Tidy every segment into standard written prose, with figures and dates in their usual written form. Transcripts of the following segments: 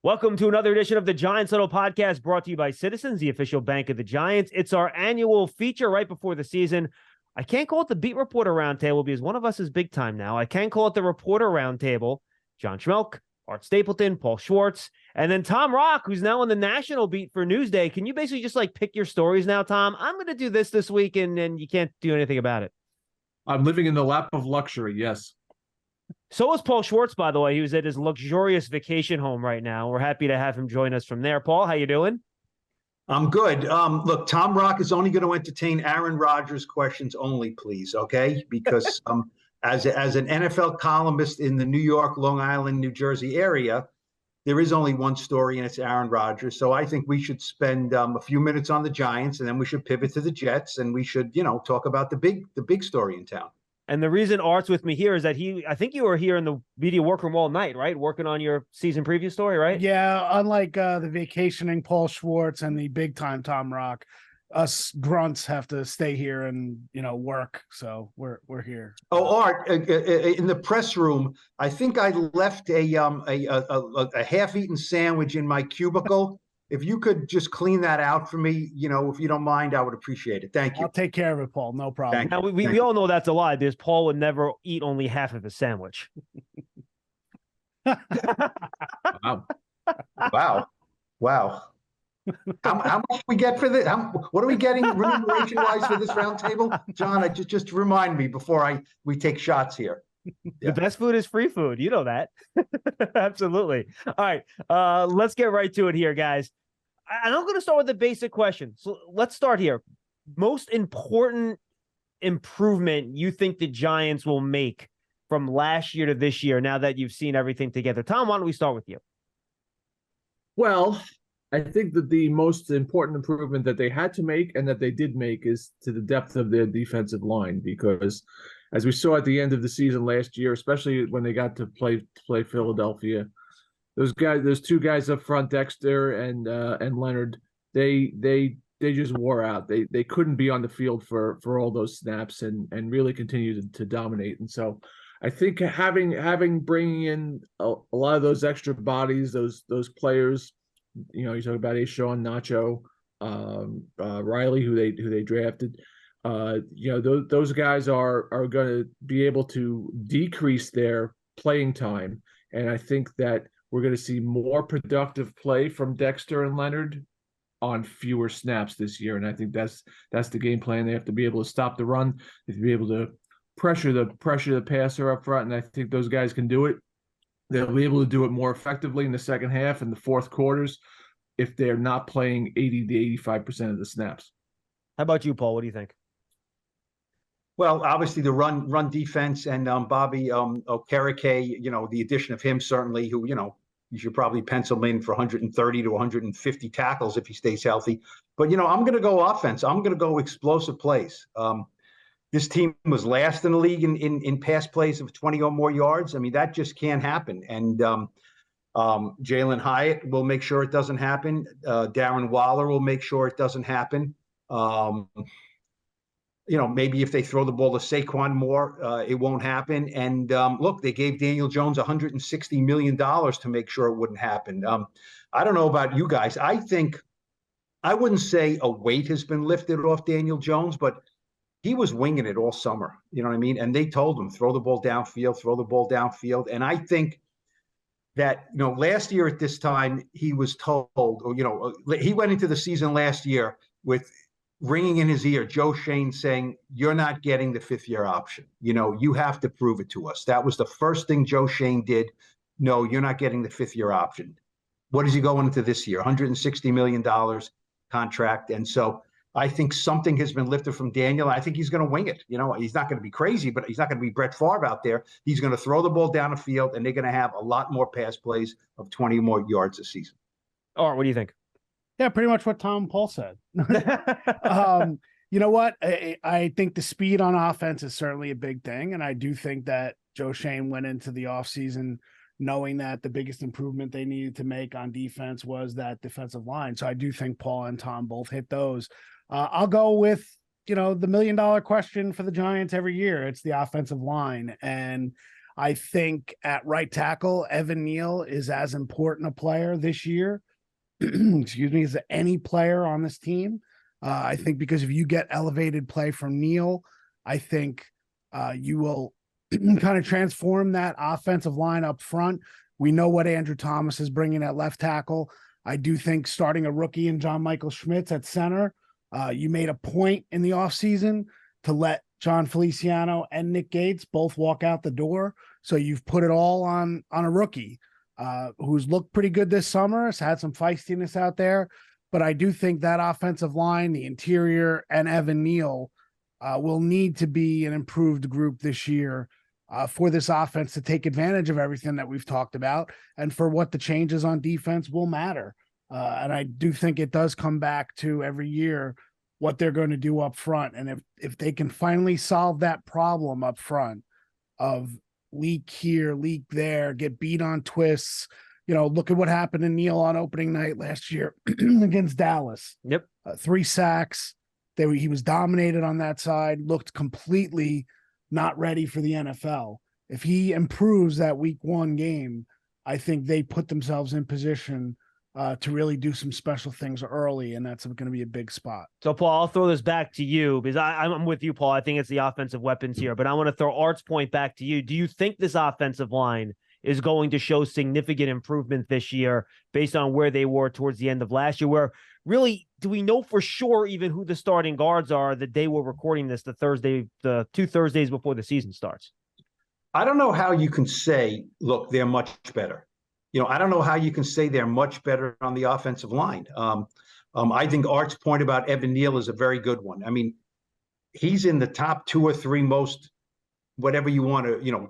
Welcome to another edition of the Giants Huddle podcast brought to you by Citizens, the official bank of the Giants. It's our annual feature right before the season. I can't call it the Beat Reporter Roundtable because one of us is big time now. I can call it the Reporter Roundtable. John Schmeelk, Art Stapleton, Paul Schwartz, and then Tom Rock, who's now on the national beat for Newsday. Can you basically just pick your stories now, Tom? I'm going to do this week, and you can't do anything about it. I'm living in the lap of luxury, yes. So is Paul Schwartz, by the way. He was at his luxurious vacation home right now. We're happy to have him join us from there. Paul, how you doing? I'm good. Look, Tom Rock is only going to entertain Aaron Rodgers questions only, please, okay? Because as an NFL columnist in the New York, Long Island, New Jersey area, there is only one story, and it's Aaron Rodgers. So I think we should spend a few minutes on the Giants, and then we should pivot to the Jets, and we should, talk about the big story in town. And the reason Art's with me here is that I think you were here in the media workroom all night, right? Working on your season preview story, right? Yeah, unlike the vacationing Paul Schwartz and the big time Tom Rock, us grunts have to stay here and, work. So we're here. Oh, Art, in the press room, I think I left a half-eaten sandwich in my cubicle. If you could just clean that out for me, if you don't mind, I would appreciate it. Thank you. I'll take care of it, Paul. No problem. Now, we all know that's a lie because Paul would never eat only half of his sandwich. Wow. How much do we get for this? What are we getting remuneration-wise for this roundtable? John, just remind me before we take shots here. The best food is free food. You know that. Absolutely. All right. Let's get right to it here, guys. And I'm going to start with the basic question. So let's start here. Most important improvement you think the Giants will make from last year to this year now that you've seen everything together? Tom, why don't we start with you? Well, I think that the most important improvement that they had to make and that they did make is to the depth of their defensive line, because as we saw at the end of the season last year, especially when they got to play Philadelphia, those two guys up front, Dexter and Leonard, they just wore out. They couldn't be on the field for all those snaps and really continue to dominate. And so I think bringing in a lot of those extra bodies, those players, you talk about Ashawn, Nacho, Riley, who they drafted. Those guys are going to be able to decrease their playing time, and I think that we're going to see more productive play from Dexter and Leonard on fewer snaps this year. And I think that's the game plan. They have to be able to stop the run. They have to be able to pressure the passer up front, and I think those guys can do it. They'll be able to do it more effectively in the second half and the fourth quarters if they're not playing 80 to 85% of the snaps. How about you, Paul? What do you think? Well, obviously the run defense and Bobby Okereke, the addition of him certainly, who, you should probably pencil him in for 130 to 150 tackles if he stays healthy. But, I'm going to go offense. I'm going to go explosive plays. This team was last in the league in pass plays of 20 or more yards. I mean, that just can't happen. And Jalen Hyatt will make sure it doesn't happen. Darren Waller will make sure it doesn't happen. Maybe if they throw the ball to Saquon more, it won't happen. And look, they gave Daniel Jones $160 million to make sure it wouldn't happen. I don't know about you guys. I wouldn't say a weight has been lifted off Daniel Jones, but he was winging it all summer. You know what I mean? And they told him, throw the ball downfield. And I think that, last year at this time, he was told, he went into the season last year with ringing in his ear, Joe Shane saying, you're not getting the fifth-year option. You have to prove it to us. That was the first thing Joe Shane did. No, you're not getting the fifth-year option. What is he going into this year? $160 million contract. And so I think something has been lifted from Daniel. I think he's going to wing it. He's not going to be crazy, but he's not going to be Brett Favre out there. He's going to throw the ball down the field, and they're going to have a lot more pass plays of 20 more yards this season. All right, what do you think? Yeah, pretty much what Tom Paul said. You know what? I think the speed on offense is certainly a big thing, and I do think that Joe Shane went into the offseason knowing that the biggest improvement they needed to make on defense was that defensive line. So I do think Paul and Tom both hit those. I'll go with, the $1 million question for the Giants every year. It's the offensive line. And I think at right tackle, Evan Neal is as important a player this year, excuse me, as any player on this team. I think because if you get elevated play from Neal, I think you will kind of transform that offensive line up front. We know what Andrew Thomas is bringing at left tackle. I do think starting a rookie in John Michael Schmitz at center, you made a point in the offseason to let John Feliciano and Nick Gates both walk out the door. So you've put it all on a rookie who's looked pretty good this summer, has had some feistiness out there. But I do think that offensive line, the interior, and Evan Neal will need to be an improved group this year for this offense to take advantage of everything that we've talked about and for what the changes on defense will matter. And I do think it does come back to every year what they're going to do up front. And if they can finally solve that problem up front of leak here, leak there, get beat on twists, look at what happened to Neal on opening night last year against Dallas. Yep. 3 sacks. He was dominated on that side, looked completely not ready for the NFL. If he improves that week 1 game, I think they put themselves in position to really do some special things early, and that's going to be a big spot. So, Paul, I'll throw this back to you because I'm with you, Paul. I think it's the offensive weapons here, but I want to throw Art's point back to you. Do you think this offensive line is going to show significant improvement this year based on where they were towards the end of last year, where really, do we know for sure even who the starting guards are the day we're recording this, the 2 Thursdays before the season starts? I don't know how you can say, look, they're much better. I don't know how you can say they're much better on the offensive line. I think Art's point about Evan Neal is a very good one. I mean, he's in the top 2 or 3 most, whatever you want to,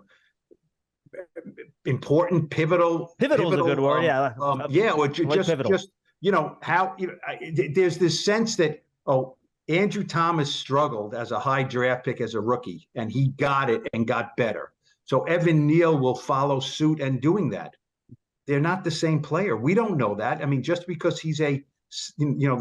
important, pivotal. Pivotal is a good word, yeah. Or just how there's this sense that Andrew Thomas struggled as a high draft pick as a rookie, and he got it and got better. So Evan Neal will follow suit and doing that. They're not the same player. We don't know that. I mean, just because he's the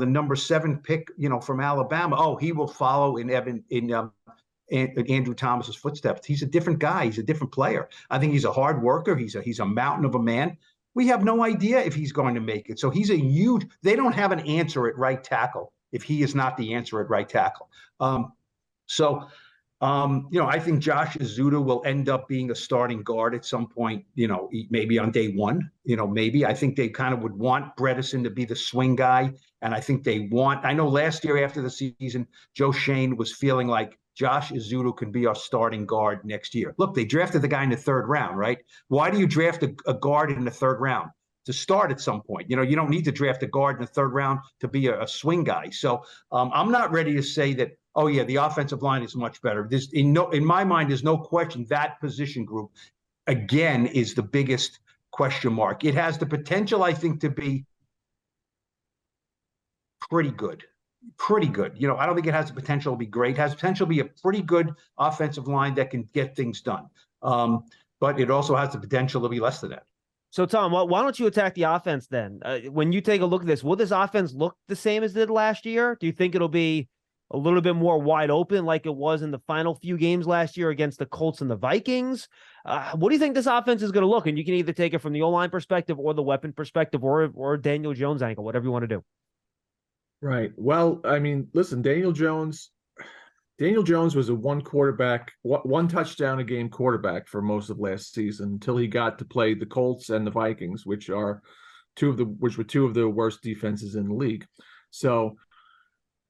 number 7 pick, from Alabama, he will follow in Andrew Thomas's footsteps. He's a different guy. He's a different player. I think he's a hard worker. He's a mountain of a man. We have no idea if he's going to make it. So they don't have an answer at right tackle if he is not the answer at right tackle. I think Josh Azuda will end up being a starting guard at some point, maybe on day 1, maybe. I think they kind of would want Bredesen to be the swing guy. And I think I know last year after the season, Joe Shane was feeling like Josh Azuda can be our starting guard next year. Look, they drafted the guy in the 3rd round, right? Why do you draft a guard in the 3rd round? To start at some point. You don't need to draft a guard in the 3rd round to be a swing guy. So I'm not ready to say that, the offensive line is much better. In my mind, there's no question that position group, again, is the biggest question mark. It has the potential, I think, to be pretty good. Pretty good. I don't think it has the potential to be great. It has potential to be a pretty good offensive line that can get things done. But it also has the potential to be less than that. So, Tom, why don't you attack the offense then? When you take a look at this, will this offense look the same as it did last year? Do you think it'll be a little bit more wide open like it was in the final few games last year against the Colts and the Vikings? What do you think this offense is going to look? And you can either take it from the O-line perspective or the weapon perspective or Daniel Jones angle, whatever you want to do. Right. Well, I mean, listen, Daniel Jones was a one touchdown a game quarterback for most of last season until he got to play the Colts and the Vikings, which were 2 of the worst defenses in the league. So,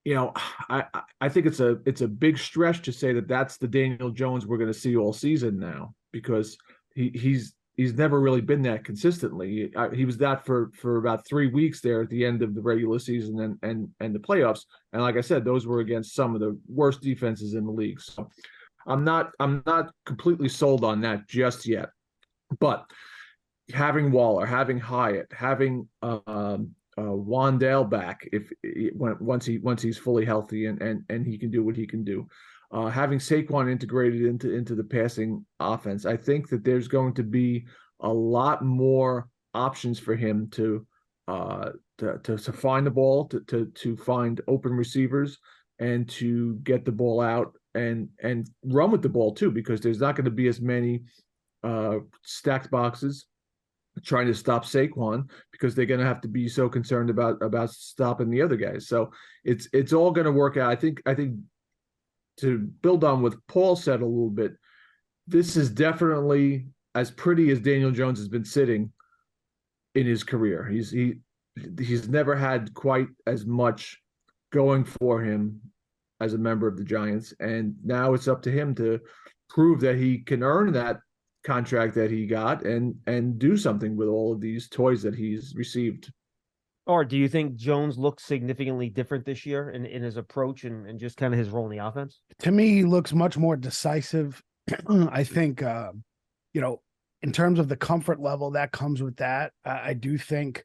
I think it's a big stretch to say that that's the Daniel Jones we're going to see all season now, because he's never really been that consistently. He was that for about 3 weeks there at the end of the regular season and the playoffs. And like I said, those were against some of the worst defenses in the league. So I'm not completely sold on that just yet. But having Waller, having Hyatt, having Wandale back once he's fully healthy and he can do what he can do. Having Saquon integrated into the passing offense, I think that there's going to be a lot more options for him to find the ball, to find open receivers, and to get the ball out and run with the ball too, because there's not going to be as many stacked boxes, trying to stop Saquon because they're going to have to be so concerned about stopping the other guys. So it's all going to work out. I think to build on what Paul said a little bit, this is definitely as pretty as Daniel Jones has been sitting in his career. He's never had quite as much going for him as a member of the Giants, and now it's up to him to prove that he can earn that contract that he got and do something with all of these toys that he's received. Or do you think Jones looks significantly different this year in his approach and just kind of his role in the offense? To me, he looks much more decisive. I think, in terms of the comfort level that comes with that, I do think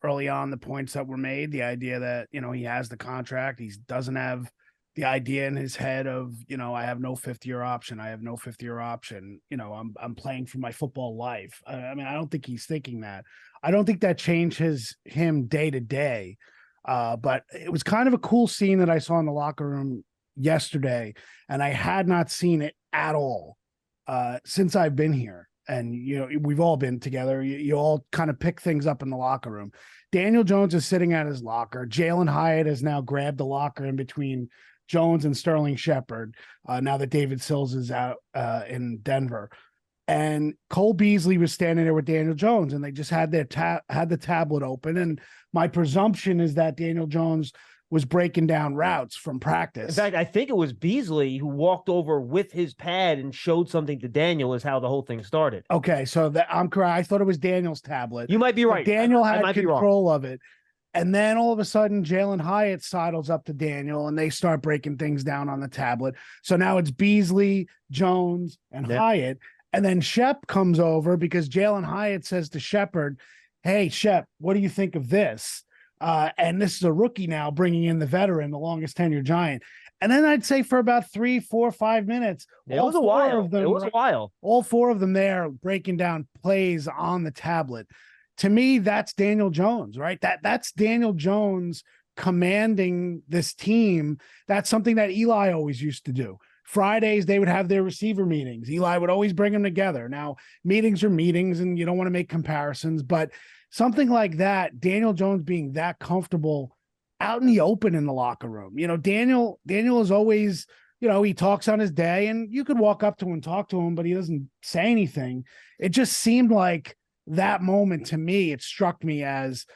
early on the points that were made, the idea that, he has the contract, he doesn't have the idea in his head of, I have no fifth-year option. I have no fifth-year option. I'm playing for my football life. I mean, I don't think he's thinking that. I don't think that changes him day to day. But it was kind of a cool scene that I saw in the locker room yesterday, and I had not seen it at all since I've been here. And, we've all been together. You all kind of pick things up in the locker room. Daniel Jones is sitting at his locker. Jalen Hyatt has now grabbed the locker in between Jones and Sterling Shepard, now that David Sills is out in Denver. And Cole Beasley was standing there with Daniel Jones, and they just had the tablet open. And my presumption is that Daniel Jones was breaking down routes from practice. In fact, I think it was Beasley who walked over with his pad and showed something to Daniel is how the whole thing started. Okay, so I'm correct. I thought it was Daniel's tablet. You might be right. But Daniel had control of it. And then all of a sudden, Jalen Hyatt sidles up to Daniel, and they start breaking things down on the tablet. So now it's Beasley, Jones, and Hyatt. And then Shep comes over because Jalen Hyatt says to Shepard, "Hey, Shep, what do you think of this?" And this is a rookie now bringing in the veteran, the longest tenured Giant. And then I'd say for about 3, 4, 5 minutes, it was a while. All four of them there breaking down plays on the tablet. To me, that's Daniel Jones, right? That's Daniel Jones commanding this team. That's something that Eli always used to do. Fridays, they would have their receiver meetings. Eli would always bring them together. Now, meetings are meetings, and you don't want to make comparisons, but something like that, Daniel Jones being that comfortable out in the open in the locker room. Daniel is always, he talks on his day, and you could walk up to him and talk to him, but he doesn't say anything. It just seemed like that moment to me, it struck me as,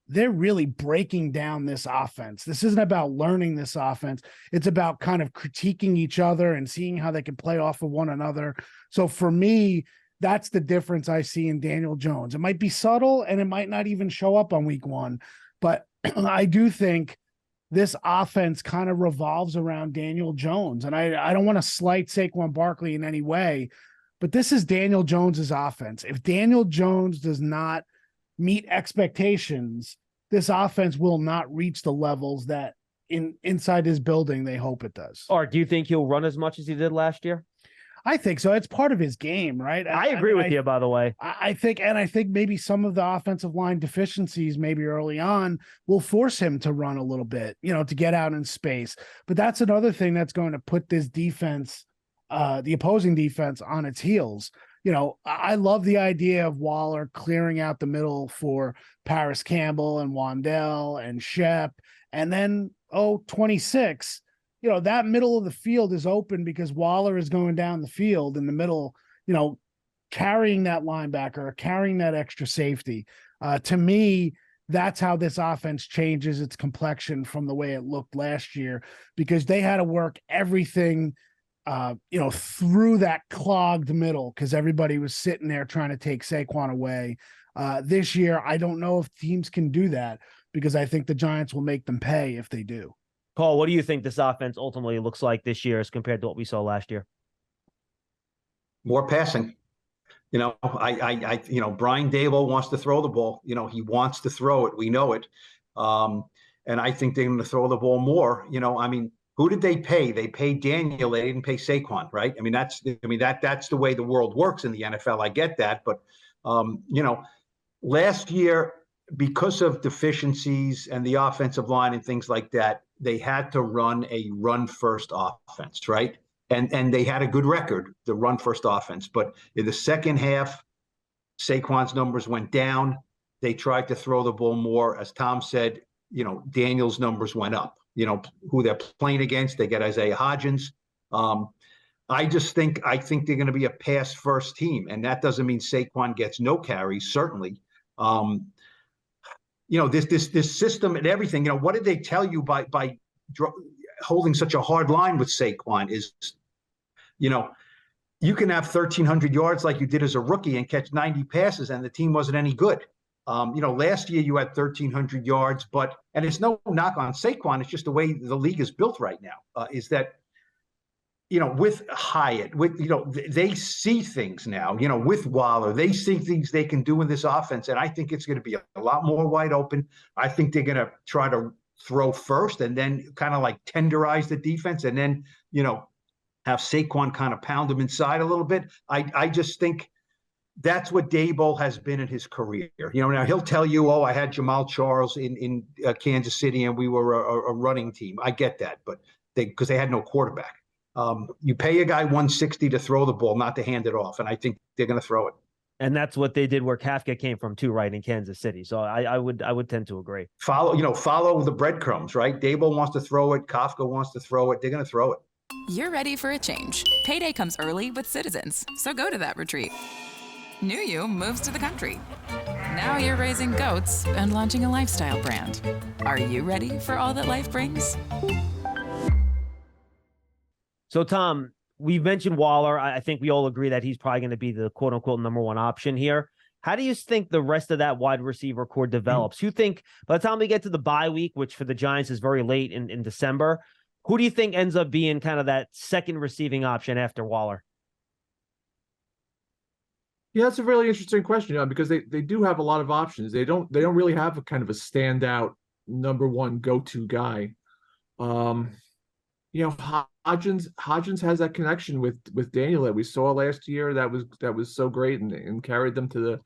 they're really breaking down this offense. This isn't about learning this offense. It's about kind of critiquing each other and seeing how they can play off of one another. So for me, that's the difference I see in Daniel Jones. It might be subtle, and it might not even show up on week one, but I do think this offense kind of revolves around Daniel Jones. And I don't want to slight Saquon Barkley in any way, but this is Daniel Jones's offense. If Daniel Jones does not meet expectations, this offense will not reach the levels that inside his building they hope it does. Or do you think he'll run as much as he did last year? I think so. It's part of his game, right? I agree with you, by the way. I think maybe some of the offensive line deficiencies maybe early on will force him to run a little bit, to get out in space. But that's another thing that's going to put this defense, the opposing defense, on its heels. I love the idea of Waller clearing out the middle for Paris Campbell and Wandell and Shep. And then, 26, that middle of the field is open because Waller is going down the field in the middle, carrying that linebacker, carrying that extra safety. To me, that's how this offense changes its complexion from the way it looked last year, because they had to work everything through that clogged middle because everybody was sitting there trying to take Saquon away. This year, I don't know if teams can do that because I think the Giants will make them pay if they do. Paul, what do you think this offense ultimately looks like this year as compared to what we saw last year? More passing. Brian Daboll wants to throw the ball. He wants to throw it. We know it. And I think they're going to throw the ball more. Who did they pay? They paid Daniel. They didn't pay Saquon, right? That's the way the world works in the NFL. I get that, but last year, because of deficiencies and the offensive line and things like that, they had to run a run-first offense, right? and they had a good record, the run first offense. But in the second half, Saquon's numbers went down. They tried to throw the ball more. As Tom said, Daniel's numbers went up. Who they're playing against, they get Isaiah Hodgins. I think they're going to be a pass first team, and that doesn't mean Saquon gets no carries, certainly. This system and everything, what did they tell you by holding such a hard line with Saquon is, you can have 1,300 yards like you did as a rookie and catch 90 passes and the team wasn't any good. Last year you had 1,300 yards, and it's no knock on Saquon. It's just the way the league is built right now, is that, with Hyatt, they see things now, with Waller, they see things they can do in this offense. And I think it's going to be a lot more wide open. I think they're going to try to throw first and then kind of like tenderize the defense and then, have Saquon kind of pound him inside a little bit. I just think that's what Daboll has been in his career. Now he'll tell you, I had Jamal Charles in Kansas City and we were a running team. I get that, but because they had no quarterback. You pay a guy $160 to throw the ball, not to hand it off, and I think they're going to throw it. And that's what they did where Kafka came from too, right, in Kansas City. So I would tend to agree. Follow the breadcrumbs, right? Daboll wants to throw it. Kafka wants to throw it. They're going to throw it. You're ready for a change. Payday comes early with Citizens, so go to that retreat. New you moves to the country. Now you're raising goats and launching a lifestyle brand. Are you ready for all that life brings? So, Tom, we've mentioned Waller. I think we all agree that he's probably going to be the quote-unquote number one option here. How do you think the rest of that wide receiver core develops? You think by the time we get to the bye week, which for the Giants is very late in December, who do you think ends up being kind of that second receiving option after Waller? Yeah, that's a really interesting question, because they do have a lot of options. They don't really have a kind of a standout number one go-to guy. Hodgins has that connection with Daniel that we saw last year. That was so great and carried them to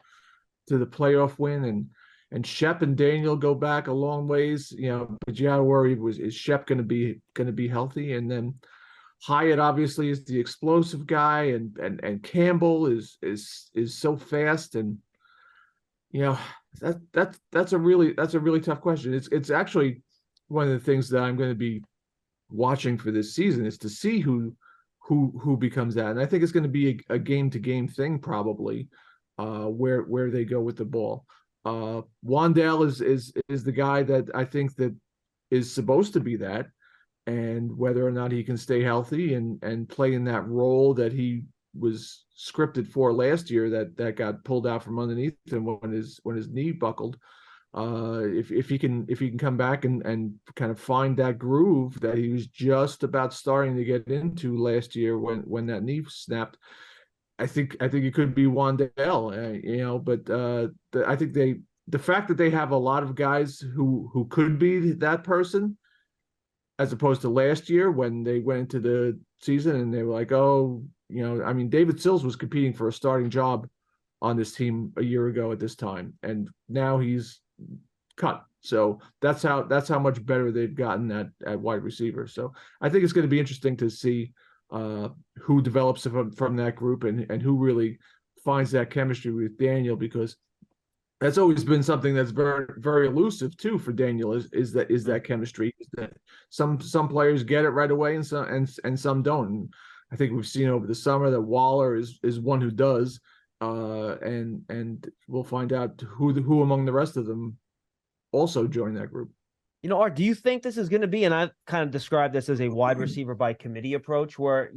the playoff win. And Shep and Daniel go back a long ways. But you gotta worry, is Shep going to be healthy? And then Hyatt obviously is the explosive guy, and Campbell is so fast, and that's a really tough question. It's actually one of the things that I'm going to be watching for this season is to see who becomes that, and I think it's going to be a game to game thing probably, where they go with the ball. Wandale is the guy that I think that is supposed to be that, and whether or not he can stay healthy and play in that role that he was scripted for last year that got pulled out from underneath him when his knee buckled. If he can come back and kind of find that groove that he was just about starting to get into last year when that knee snapped, I think it could be Wandale, but I think the fact that they have a lot of guys who could be that person, as opposed to last year when they went into the season and they were like, David Sills was competing for a starting job on this team a year ago at this time, and now he's cut. So that's how much better they've gotten at wide receiver. So I think it's going to be interesting to see who develops from that group and who really finds that chemistry with Daniel, because that's always been something that's very, very elusive too for Daniel is that chemistry. That some players get it right away and some don't. And I think we've seen over the summer that Waller is one who does, and we'll find out who among the rest of them also join that group. Art, do you think this is going to be, and I've kind of described this as a wide receiver by committee approach, where,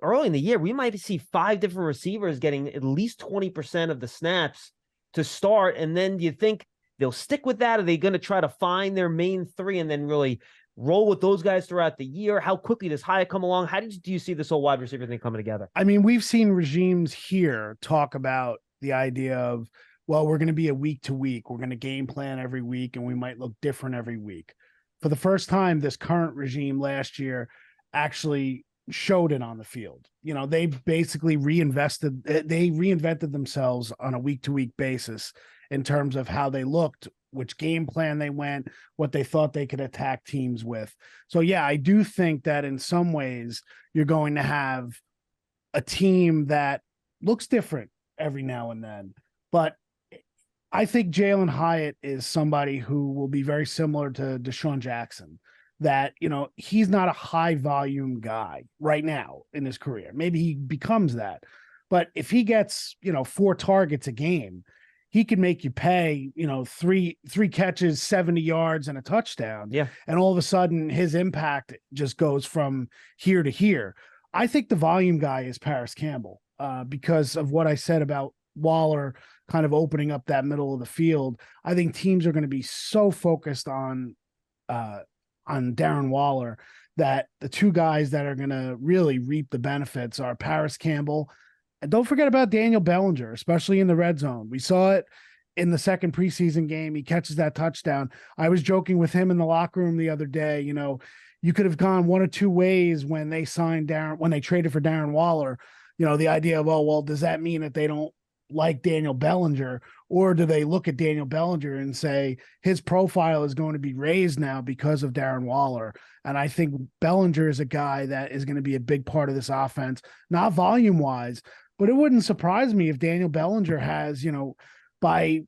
early in the year, we might see 5 different receivers getting at least 20% of the snaps to start. And then do you think they'll stick with that? Are they going to try to find their main 3 and then really roll with those guys throughout the year? How quickly does Hyatt come along? How do you see this whole wide receiver thing coming together? I mean, we've seen regimes here talk about the idea of, well, we're going to be a week to week. We're going to game plan every week, and we might look different every week. For the first time, this current regime last year actually showed it on the field. They basically reinvented themselves on a week to week basis in terms of how they looked which game plan they went, what they thought they could attack teams with. So yeah, I do think that in some ways you're going to have a team that looks different every now and then. But I think Jalen Hyatt is somebody who will be very similar to Deshaun Jackson, that, he's not a high volume guy right now in his career. Maybe he becomes that. But if he gets, 4 targets a game, he can make you pay, three catches, 70 yards and a touchdown. Yeah. And all of a sudden his impact just goes from here to here. I think the volume guy is Paris Campbell, because of what I said about Waller kind of opening up that middle of the field. I think teams are going to be so focused on Darren Waller that the two guys that are going to really reap the benefits are Paris Campbell. And don't forget about Daniel Bellinger, especially in the red zone. We saw it in the second preseason game. He catches that touchdown. I was joking with him in the locker room the other day. You could have gone one or two ways when they traded for Darren Waller. The idea of, well, does that mean that they don't like Daniel Bellinger, or do they look at Daniel Bellinger and say his profile is going to be raised now because of Darren Waller? And I think Bellinger is a guy that is going to be a big part of this offense, not volume wise, but it wouldn't surprise me if Daniel Bellinger has, by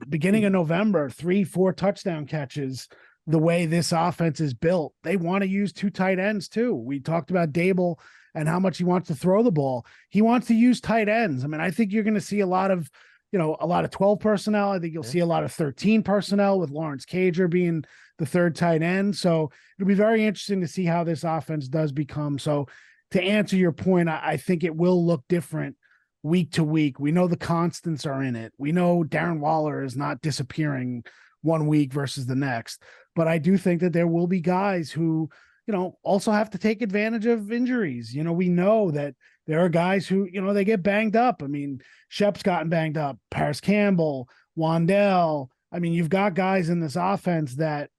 beginning of November, 3-4 touchdown catches. The way this offense is built, they want to use 2 tight ends too. We talked about Dable and how much he wants to throw the ball. He wants to use tight ends. I mean, I think you're going to see a lot of 12 personnel. I think you'll see a lot of 13 personnel with Lawrence Cager being the third tight end. So it'll be very interesting to see how this offense does become. So to answer your point, I think it will look different week to week. We know the constants are in it. We know Darren Waller is not disappearing one week versus the next, but I do think that there will be guys who, also have to take advantage of injuries. We know that there are guys who, they get banged up. I mean, Shep's gotten banged up, Paris Campbell, Wandell. I mean, you've got guys in this offense that,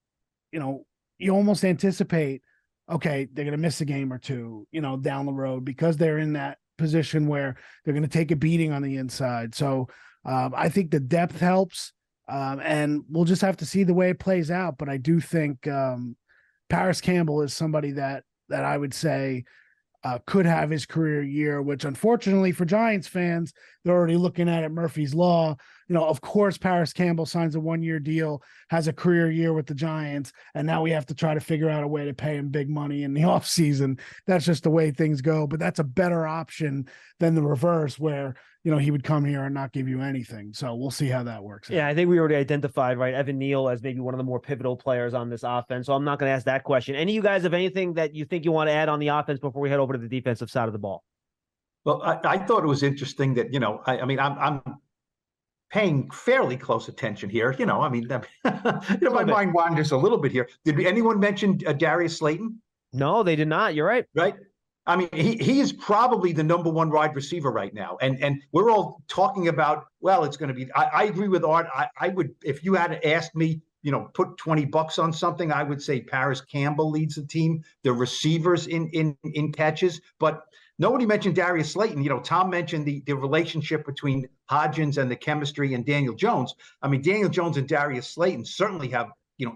you almost anticipate, okay, they're going to miss a game or two, down the road, because they're in that position where they're going to take a beating on the inside. So I think the depth helps, and we'll just have to see the way it plays out. But I do think Paris Campbell is somebody that I would say could have his career year, which unfortunately for Giants fans, they're already looking at it Murphy's Law. Of course, Paris Campbell signs a 1-year deal, has a career year with the Giants, and now we have to try to figure out a way to pay him big money in the offseason. That's just the way things go. But that's a better option than the reverse, where he would come here and not give you anything. So we'll see how that works. Yeah, I think we already identified, right, Evan Neal as maybe one of the more pivotal players on this offense. So I'm not going to ask that question. Any of you guys have anything that you think you want to add on the offense before we head over to the defensive side of the ball? Well, I thought it was interesting that, I'm paying fairly close attention here. My mind wanders a little bit here. Did anyone mention Darius Slayton? No, they did not. You're right. Right. I mean, he is probably the number 1 wide receiver right now. And we're all talking about, well, it's going to be, I agree with Art. I would, if you had asked me, put $20 on something, I would say Paris Campbell leads the team, the receivers in catches, but nobody mentioned Darius Slayton. Tom mentioned the relationship between Hodgins and the chemistry and Daniel Jones. I mean, Daniel Jones and Darius Slayton certainly have,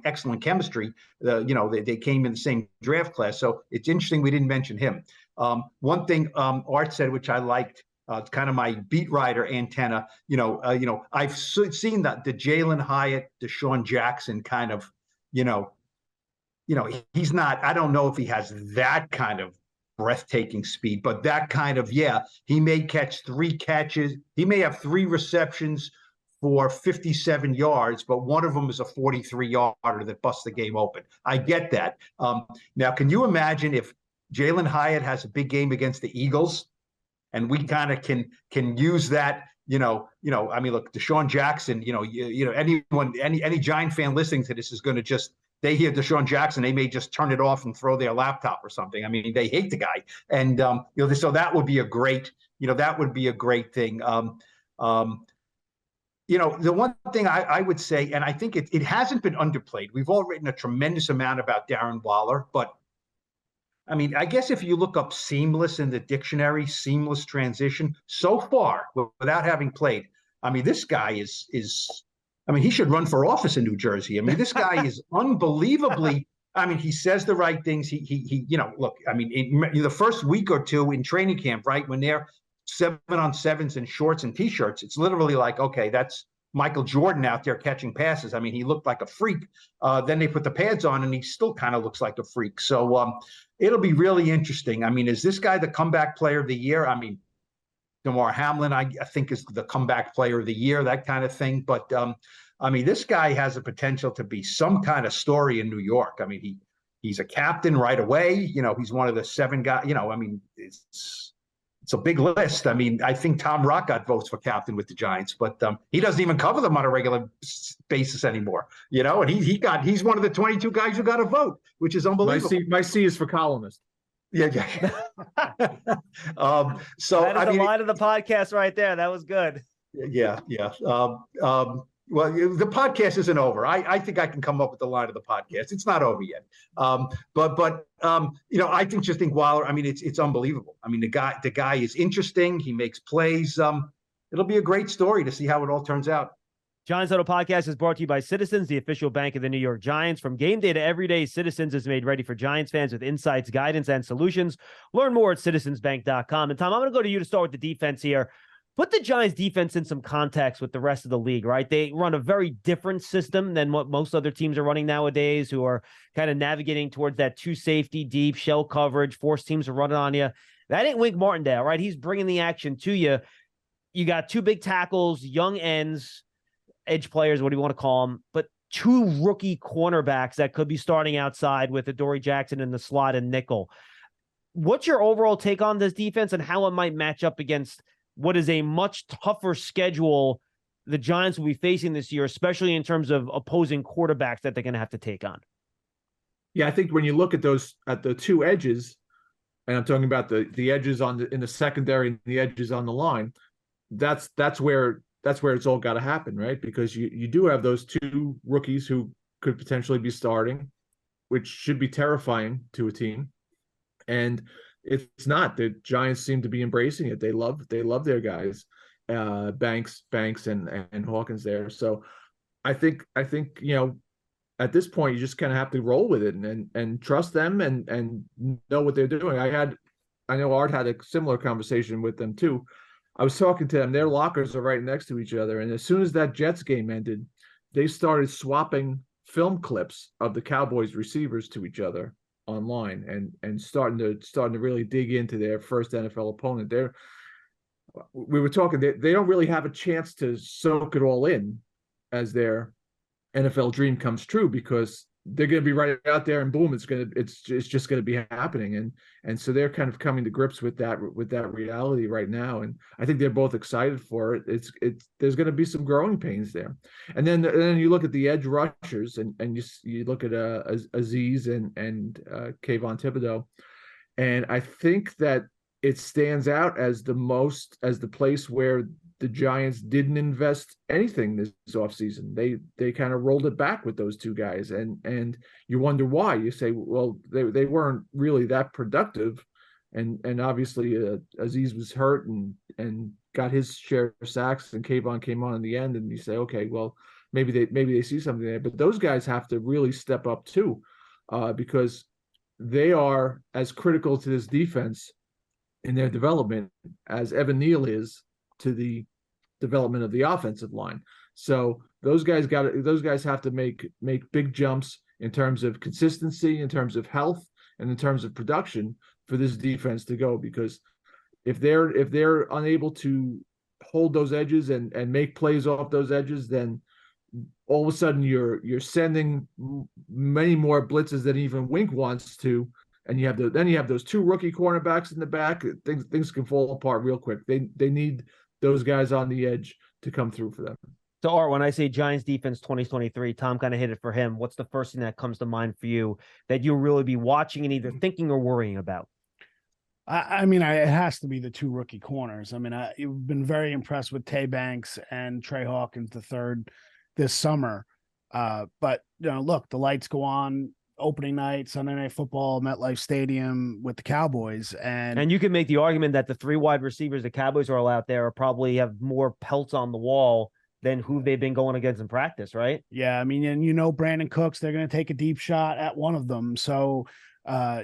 excellent chemistry. They came in the same draft class. So it's interesting we didn't mention him. One thing Art said, which I liked, it's kind of my beat writer antenna. I've seen that the Jalen Hyatt, Deshaun Jackson kind of, he's not. I don't know if he has that kind of breathtaking speed, but that kind of, he may catch 3 catches. He may have 3 receptions for 57 yards, but one of them is a 43-yarder that busts the game open. I get that. Now, can you imagine if Jalen Hyatt has a big game against the Eagles, and we kind of can use that? I mean, look, Deshaun Jackson. Any Giant fan listening to this is going to just. They hear Deshaun Jackson, they may just turn it off and throw their laptop or something. I mean, they hate the guy, and so that would be a great, thing. The one thing I would say, and I think it hasn't been underplayed. We've all written a tremendous amount about Darren Waller, but I mean, I guess if you look up seamless in the dictionary, seamless transition, so far without having played, I mean, this guy is I mean, he should run for office in New Jersey. I mean, this guy is unbelievably. I mean, he says the right things. He look, I mean, in the first week or two in training camp, right, when they're 7-on-7s in shorts and T-shirts, it's literally like, okay, that's Michael Jordan out there catching passes. I mean, he looked like a freak. Then they put the pads on, and he still kind of looks like a freak. So it'll be really interesting. I mean, is this guy the comeback player of the year? I mean, DeMar Hamlin, I think, is the comeback player of the year, that kind of thing. But I mean, this guy has the potential to be some kind of story in New York. I mean, he's a captain right away. You know, he's one of the 7 guys. You know, I mean, it's a big list. I mean, I think Tom Rock got votes for captain with the Giants, but he doesn't even cover them on a regular basis anymore. You know, and he's one of the 22 guys who got a vote, which is unbelievable. My C is for columnist. Yeah. So that is the line of the podcast right there. That was good. Yeah. Well, the podcast isn't over. I think I can come up with the line of the podcast. It's not over yet. But you know, I think Waller. I mean, it's unbelievable. I mean, the guy is interesting. He makes plays. It'll be a great story to see how it all turns out. Giants Huddle Podcast is brought to you by Citizens, the official bank of the New York Giants. From game day to every day, Citizens is made ready for Giants fans with insights, guidance, and solutions. Learn more at citizensbank.com. And Tom, I'm going to go to you to start with the defense here. Put the Giants defense in some context with the rest of the league, right? They run a very different system than what most other teams are running nowadays, who are kind of navigating towards that 2 safety deep shell coverage, force teams to run it on you. That ain't Wink Martindale, right? He's bringing the action to you. You got 2 big tackles, young ends, edge players, what do you want to call them, but 2 rookie cornerbacks that could be starting outside with Adoree Jackson in the slot and nickel. What's your overall take on this defense and how it might match up against what is a much tougher schedule the Giants will be facing this year, especially in terms of opposing quarterbacks that they're going to have to take on? Yeah, I think when you look at the 2 edges, and I'm talking about the edges in the secondary and the edges on the line, that's where it's all got to happen, right? Because you do have those 2 rookies who could potentially be starting, which should be terrifying to a team. And it's not. The Giants seem to be embracing it. They love their guys, Banks and Hawkins there. So I think you know, at this point you just kind of have to roll with it and trust them and know what they're doing. I know Art had a similar conversation with them too. I was talking to them. Their lockers are right next to each other, and as soon as that Jets game ended, they started swapping film clips of the Cowboys receivers to each other online and starting to really dig into their first NFL opponent. We were talking, they don't really have a chance to soak it all in as their NFL dream comes true, because they're going to be right out there and boom, it's just going to be happening. And so they're kind of coming to grips with that reality right now. And I think they're both excited for it. There's going to be some growing pains there. And then you look at the edge rushers and you look at Aziz and Kayvon Thibodeau. And I think that it stands out as the place where the Giants didn't invest anything this offseason. They kind of rolled it back with those 2 guys, and you wonder why. You say, well, they weren't really that productive, and obviously Aziz was hurt and got his share of sacks, and Kayvon came on in the end, and you say, okay, well, maybe they see something there. But those guys have to really step up too, because they are as critical to this defense in their development as Evan Neal is to the development of the offensive line. So those guys have to make big jumps in terms of consistency, in terms of health, and in terms of production for this defense to go. Because if they're unable to hold those edges and make plays off those edges, then all of a sudden you're sending many more blitzes than even Wink wants to. And you have those 2 rookie cornerbacks in the back. Things can fall apart real quick. They need those guys on the edge to come through for them. So, Art, when I say Giants defense 2023, Tom kind of hit it for him. What's the first thing that comes to mind for you that you'll really be watching and either thinking or worrying about? I mean, it has to be the 2 rookie corners. I mean, I've been very impressed with Tay Banks and Trey Hawkins III this summer. But, you know, look, the lights go on opening night, Sunday Night Football, MetLife Stadium with the Cowboys. And you can make the argument that the 3 wide receivers the Cowboys are all out there probably have more pelts on the wall than who they've been going against in practice, right? Yeah, I mean, and Brandon Cooks, they're going to take a deep shot at one of them. So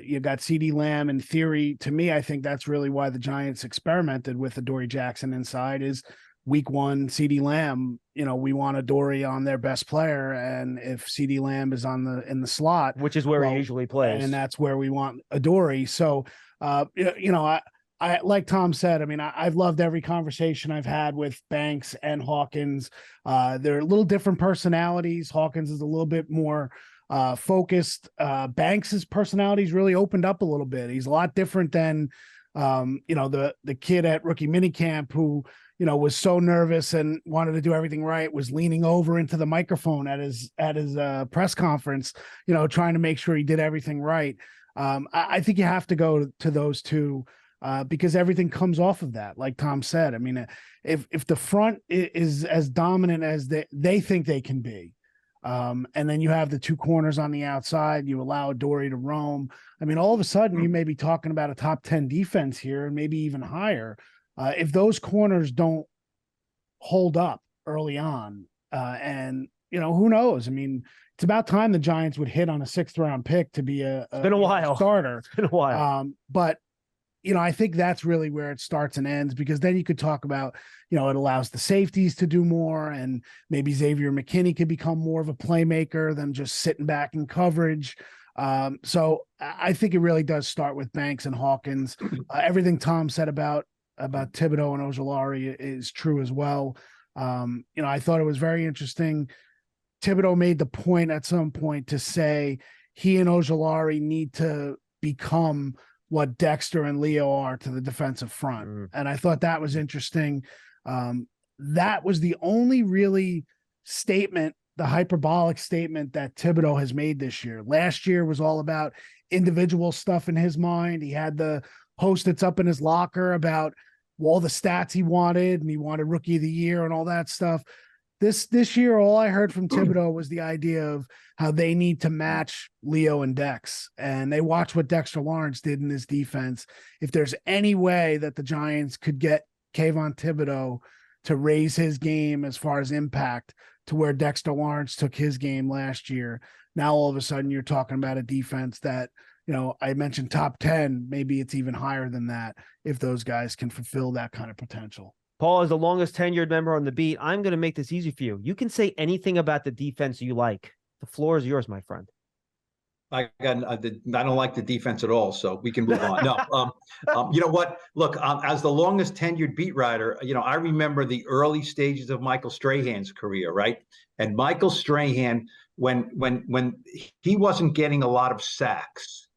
you got CeeDee Lamb in theory. To me, I think that's really why the Giants experimented with Adoree Jackson inside is week one, CeeDee Lamb, we want Adoree on their best player. And if CeeDee Lamb is in the slot, which is where he usually plays, and that's where we want Adoree. So, I like Tom said, I mean, I've loved every conversation I've had with Banks and Hawkins. They're a little different personalities. Hawkins is a little bit more focused. Banks's personality's really opened up a little bit. He's a lot different than, the kid at rookie minicamp who, was so nervous and wanted to do everything right, was leaning over into the microphone at his press conference, trying to make sure he did everything right. I think you have to go to those two. Because everything comes off of that, like Tom said. I mean, if the front is as dominant as they think they can be, and then you have the two corners on the outside, you allow Adoree to roam. I mean, all of a sudden you may be talking about a top 10 defense here and maybe even higher. If those corners don't hold up early on, and who knows? I mean, it's about time the Giants would hit on a 6th round pick to be a been a while starter. It's been a while. But I think that's really where it starts and ends, because then you could talk about, it allows the safeties to do more, and maybe Xavier McKinney could become more of a playmaker than just sitting back in coverage. So I think it really does start with Banks and Hawkins. Everything Tom said about Thibodeau and Ojulari is true as well. I thought it was very interesting. Thibodeau made the point at some point to say he and Ojulari need to become what Dexter and Leo are to the defensive front. And I thought that was interesting. That was the only really statement, the hyperbolic statement that Thibodeau has made this year. Last year was all about individual stuff in his mind. He had the Post-its up in his locker about all the stats he wanted, and he wanted rookie of the year and all that stuff. This year, all I heard from Thibodeau was the idea of how they need to match Leo and Dex, and they watch what Dexter Lawrence did in this defense. If there's any way that the Giants could get Kayvon Thibodeau to raise his game as far as impact to where Dexter Lawrence took his game last year, now all of a sudden you're talking about a defense that, I mentioned top 10, maybe it's even higher than that if those guys can fulfill that kind of potential. Paul is the longest tenured member on the beat. I'm going to make this easy for you. You can say anything about the defense you like. The floor is yours, my friend. I don't like the defense at all, so we can move on. No, you know what? Look, as the longest tenured beat writer, I remember the early stages of Michael Strahan's career, right? And Michael Strahan, when he wasn't getting a lot of sacks,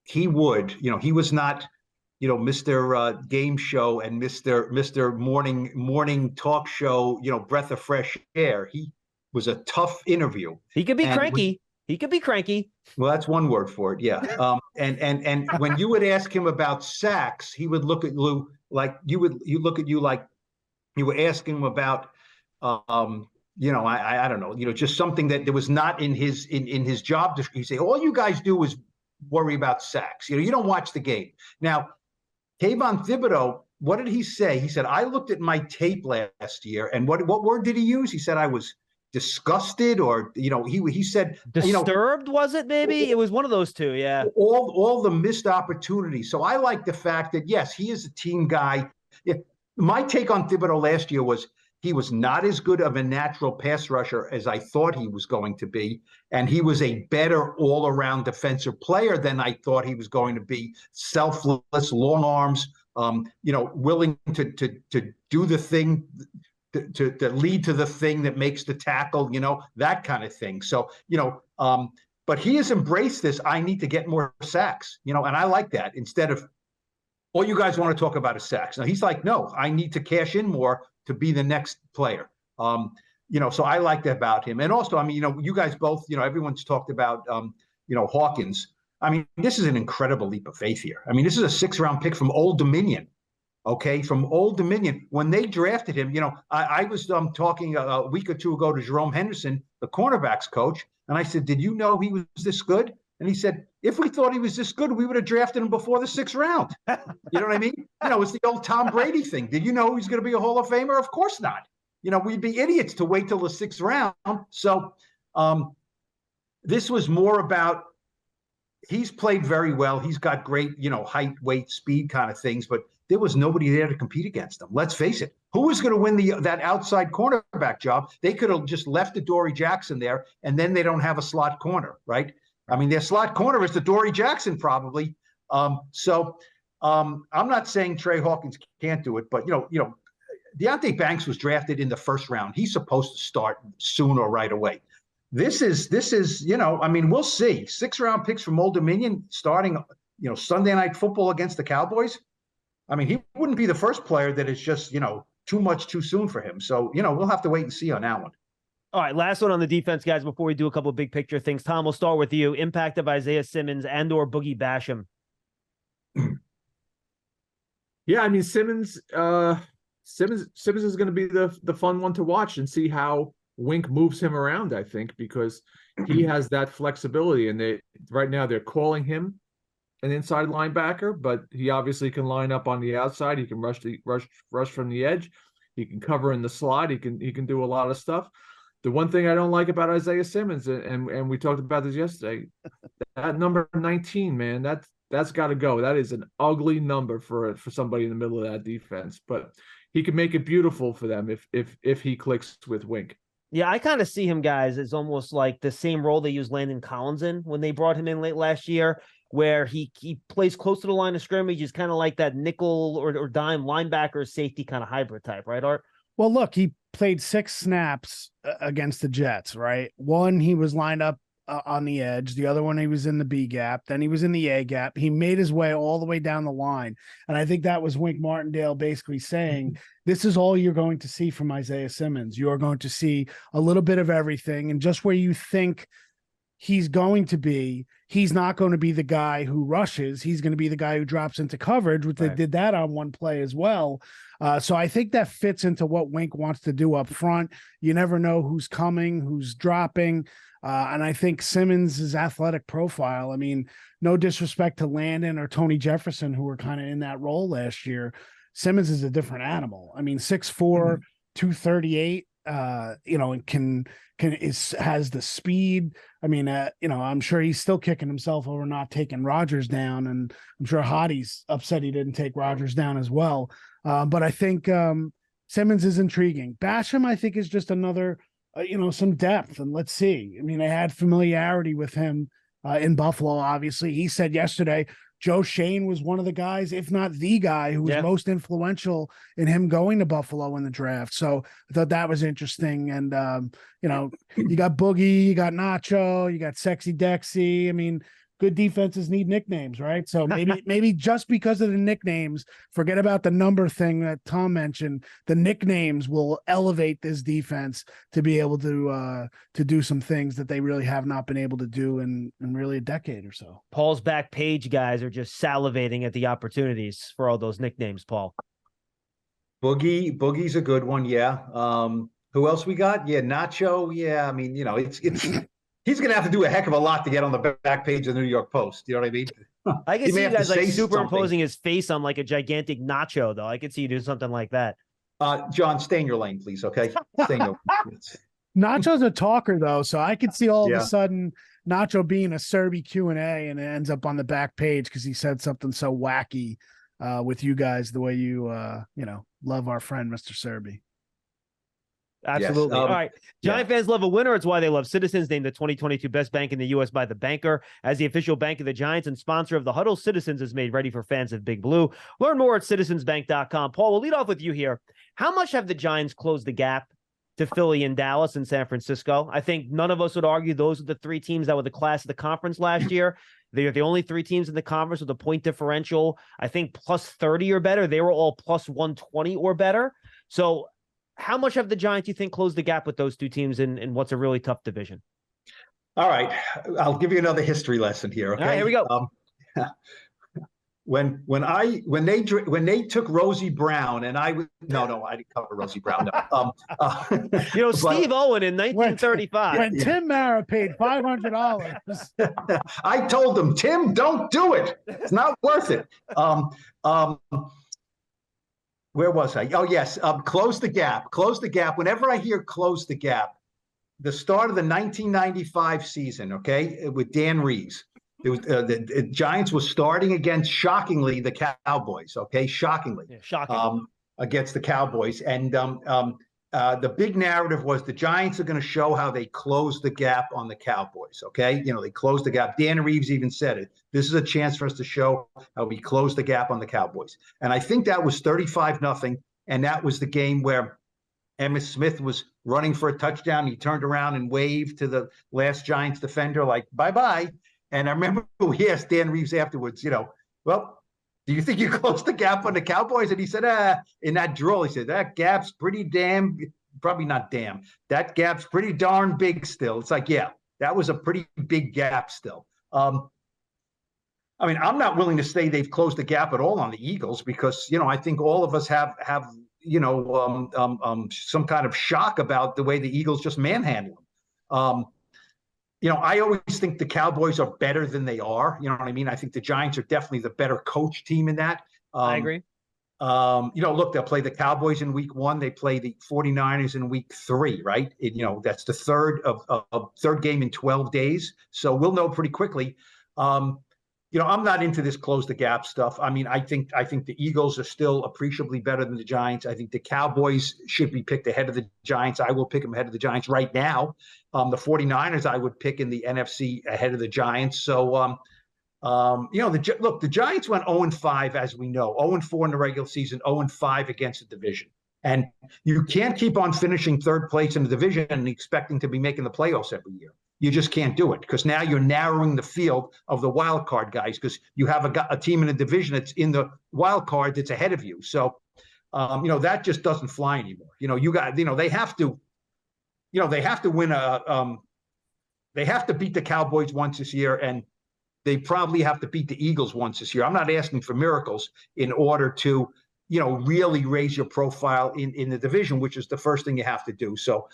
he would, he was not, Mr. Game Show and Mr. Morning Talk Show, breath of fresh air. He was a tough interview. He could be cranky. He could be cranky. Well, that's one word for it. Yeah. And when you would ask him about sacks, he would look at you like you look at you like you were asking him about, I don't know, just something that there was not in his job description. He'd say, all you guys do is worry about sacks. You don't watch the game. Now, Kayvon Thibodeau, what did he say? He said, I looked at my tape last year, and what word did he use? He said, I was disgusted, or he said disturbed. Was it maybe? It was one of those two. Yeah. All the missed opportunities. So I like the fact that yes, he is a team guy. My take on Thibodeau last year was he was not as good of a natural pass rusher as I thought he was going to be, and he was a better all-around defensive player than I thought he was going to be. Selfless, long arms, willing to do the thing. To lead to the thing that makes the tackle, that kind of thing. So, but he has embraced this. I need to get more sacks, and I like that instead of all you guys want to talk about is sacks. Now he's like, no, I need to cash in more to be the next player. So I like that about him. And also, I mean, you guys both, everyone's talked about, Hawkins. I mean, this is an incredible leap of faith here. I mean, this is a 6th round pick from Old Dominion. Okay, from Old Dominion. When they drafted him, I was talking a week or two ago to Jerome Henderson, the cornerbacks coach, and I said, did you know he was this good? And he said, if we thought he was this good, we would have drafted him before the 6th round. You know what I mean? It's the old Tom Brady thing. Did you know he's going to be a Hall of Famer? Of course not. we'd be idiots to wait till the 6th round. So this was more about, he's played very well. He's got great, height, weight, speed kind of things, but there was nobody there to compete against him. Let's face it. Who was going to win that outside cornerback job? They could have just left the Dory Jackson there, and then they don't have a slot corner, right? I mean, their slot corner is the Dory Jackson probably. So I'm not saying Trey Hawkins can't do it, but Deonte Banks was drafted in the 1st round. He's supposed to start soon or right away. This is we'll see. 6th-round picks from Old Dominion starting, Sunday Night Football against the Cowboys. I mean, he wouldn't be the first player that is just, too much too soon for him. So, we'll have to wait and see on that one. All right, last one on the defense, guys, before we do a couple of big picture things. Tom, we'll start with you. Impact of Isaiah Simmons and or Boogie Basham. Yeah, I mean, Simmons is going to be the fun one to watch and see how Wink moves him around, I think, because he has that flexibility. And right now they're calling him an inside linebacker, but he obviously can line up on the outside. He can rush from the edge. He can cover in the slot. He can do a lot of stuff. The one thing I don't like about Isaiah Simmons, and we talked about this yesterday, that number 19, man, that's got to go. That is an ugly number for somebody in the middle of that defense. But he can make it beautiful for them if he clicks with Wink. Yeah, I kind of see him, guys, as almost like the same role they used Landon Collins in when they brought him in late last year, where he plays close to the line of scrimmage. He's kind of like that nickel or dime linebacker safety kind of hybrid type, right, Art? Well, look, he played 6 snaps against the Jets, right? One, he was lined up on the edge. The other one, he was in the B gap. Then he was in the A gap. He made his way all the way down the line. And I think that was Wink Martindale basically saying, this is all you're going to see from Isaiah Simmons. You're going to see a little bit of everything. And just where you think he's going to be, he's not going to be the guy who rushes. He's going to be the guy who drops into coverage, which They did that on one play as well. So I think that fits into what Wink wants to do up front. You never know who's coming, who's dropping. And I think Simmons' athletic profile, I mean, no disrespect to Landon or Tony Jefferson, who were kind of in that role last year. Simmons is a different animal. I mean, 6'4", 238, and has the speed. I mean, I'm sure he's still kicking himself over not taking Rodgers down. And I'm sure Hottie's upset he didn't take Rodgers down as well. But I think Simmons is intriguing. Basham, I think, is just another, some depth. And let's see. I mean, I had familiarity with him in Buffalo, obviously. He said yesterday, Joe Shane was one of the guys, if not the guy, who was most influential in him going to Buffalo in the draft. So I thought that was interesting. And, you got Boogie, you got Nacho, you got Sexy Dexy. I mean, good defenses need nicknames, right? So maybe just because of the nicknames, forget about the number thing that Tom mentioned. The nicknames will elevate this defense to be able to do some things that they really have not been able to do in really a decade or so. Paul's back page guys are just salivating at the opportunities for all those nicknames, Paul. Boogie's a good one, yeah. Who else we got? Yeah, Nacho. Yeah, I mean, it's he's going to have to do a heck of a lot to get on the back page of the New York Post. You know what I mean? I can see you guys like superimposing his face on like a gigantic nacho, though. I could see you do something like that. John, stay in your lane, please. Okay. Stay in your lane. Nacho's a talker, though. So I could see all of a sudden Nacho being a Serby Q&A and it ends up on the back page because he said something so wacky with you guys, the way you, love our friend, Mr. Serby. Absolutely. All right. Giant fans love a winner. It's why they love Citizens, named the 2022 best bank in the U.S. by The Banker. As the official bank of the Giants and sponsor of the Huddle, Citizens is made ready for fans of Big Blue. Learn more at citizensbank.com. Paul, we'll lead off with you here. How much have the Giants closed the gap to Philly and Dallas and San Francisco? I think none of us would argue those are the 3 teams that were the class of the conference last year. They're the only 3 teams in the conference with a point differential, I think, plus 30 or better. They were all plus 120 or better. So how much have the Giants, you think, closed the gap with those 2 teams in what's a really tough division? All right. I'll give you another history lesson here. Okay. All right, here we go. When they took Rosie Brown and I didn't cover Rosie Brown. No. Steve Owen in 1935. When Tim Mara paid $500. I told them, Tim, don't do it. It's not worth it. Where was I? Oh, yes. Close the gap. Close the gap. Whenever I hear close the gap, the start of the 1995 season, okay, with Dan Reeves, it was the Giants was starting against, shockingly, the Cowboys, okay, shockingly, shocking. Against the Cowboys. And the big narrative was the Giants are going to show how they close the gap on the Cowboys, okay? They closed the gap. Dan Reeves even said it. This is a chance for us to show how we close the gap on the Cowboys. And I think that was 35-0, and that was the game where Emmitt Smith was running for a touchdown. He turned around and waved to the last Giants defender like, bye-bye. And I remember we asked Dan Reeves afterwards, well, do you think you closed the gap on the Cowboys? And he said, in that drawl, he said, that gap's pretty probably not damn. That gap's pretty darn big still. It's like, yeah, that was a pretty big gap still. I mean, I'm not willing to say they've closed the gap at all on the Eagles because, I think all of us have some kind of shock about the way the Eagles just manhandle them. I always think the Cowboys are better than they are. You know what I mean? I think the Giants are definitely the better coach team in that. I agree. Look, they'll play the Cowboys in week 1. They play the 49ers in week 3, right? That's the third game in 12 days. So we'll know pretty quickly. I'm not into this close the gap stuff. I mean, I think the Eagles are still appreciably better than the Giants. I think the Cowboys should be picked ahead of the Giants. I will pick them ahead of the Giants right now. The 49ers I would pick in the NFC ahead of the Giants. So, the Giants went 0-5, as we know, 0-4 in the regular season, 0-5 against the division. And you can't keep on finishing third place in the division and expecting to be making the playoffs every year. You just can't do it because now you're narrowing the field of the wild card guys because you have a team in the division that's in the wild card that's ahead of you. So, that just doesn't fly anymore. They have to, win they have to beat the Cowboys once this year, and they probably have to beat the Eagles once this year. I'm not asking for miracles in order to, really raise your profile in the division, which is the first thing you have to do. So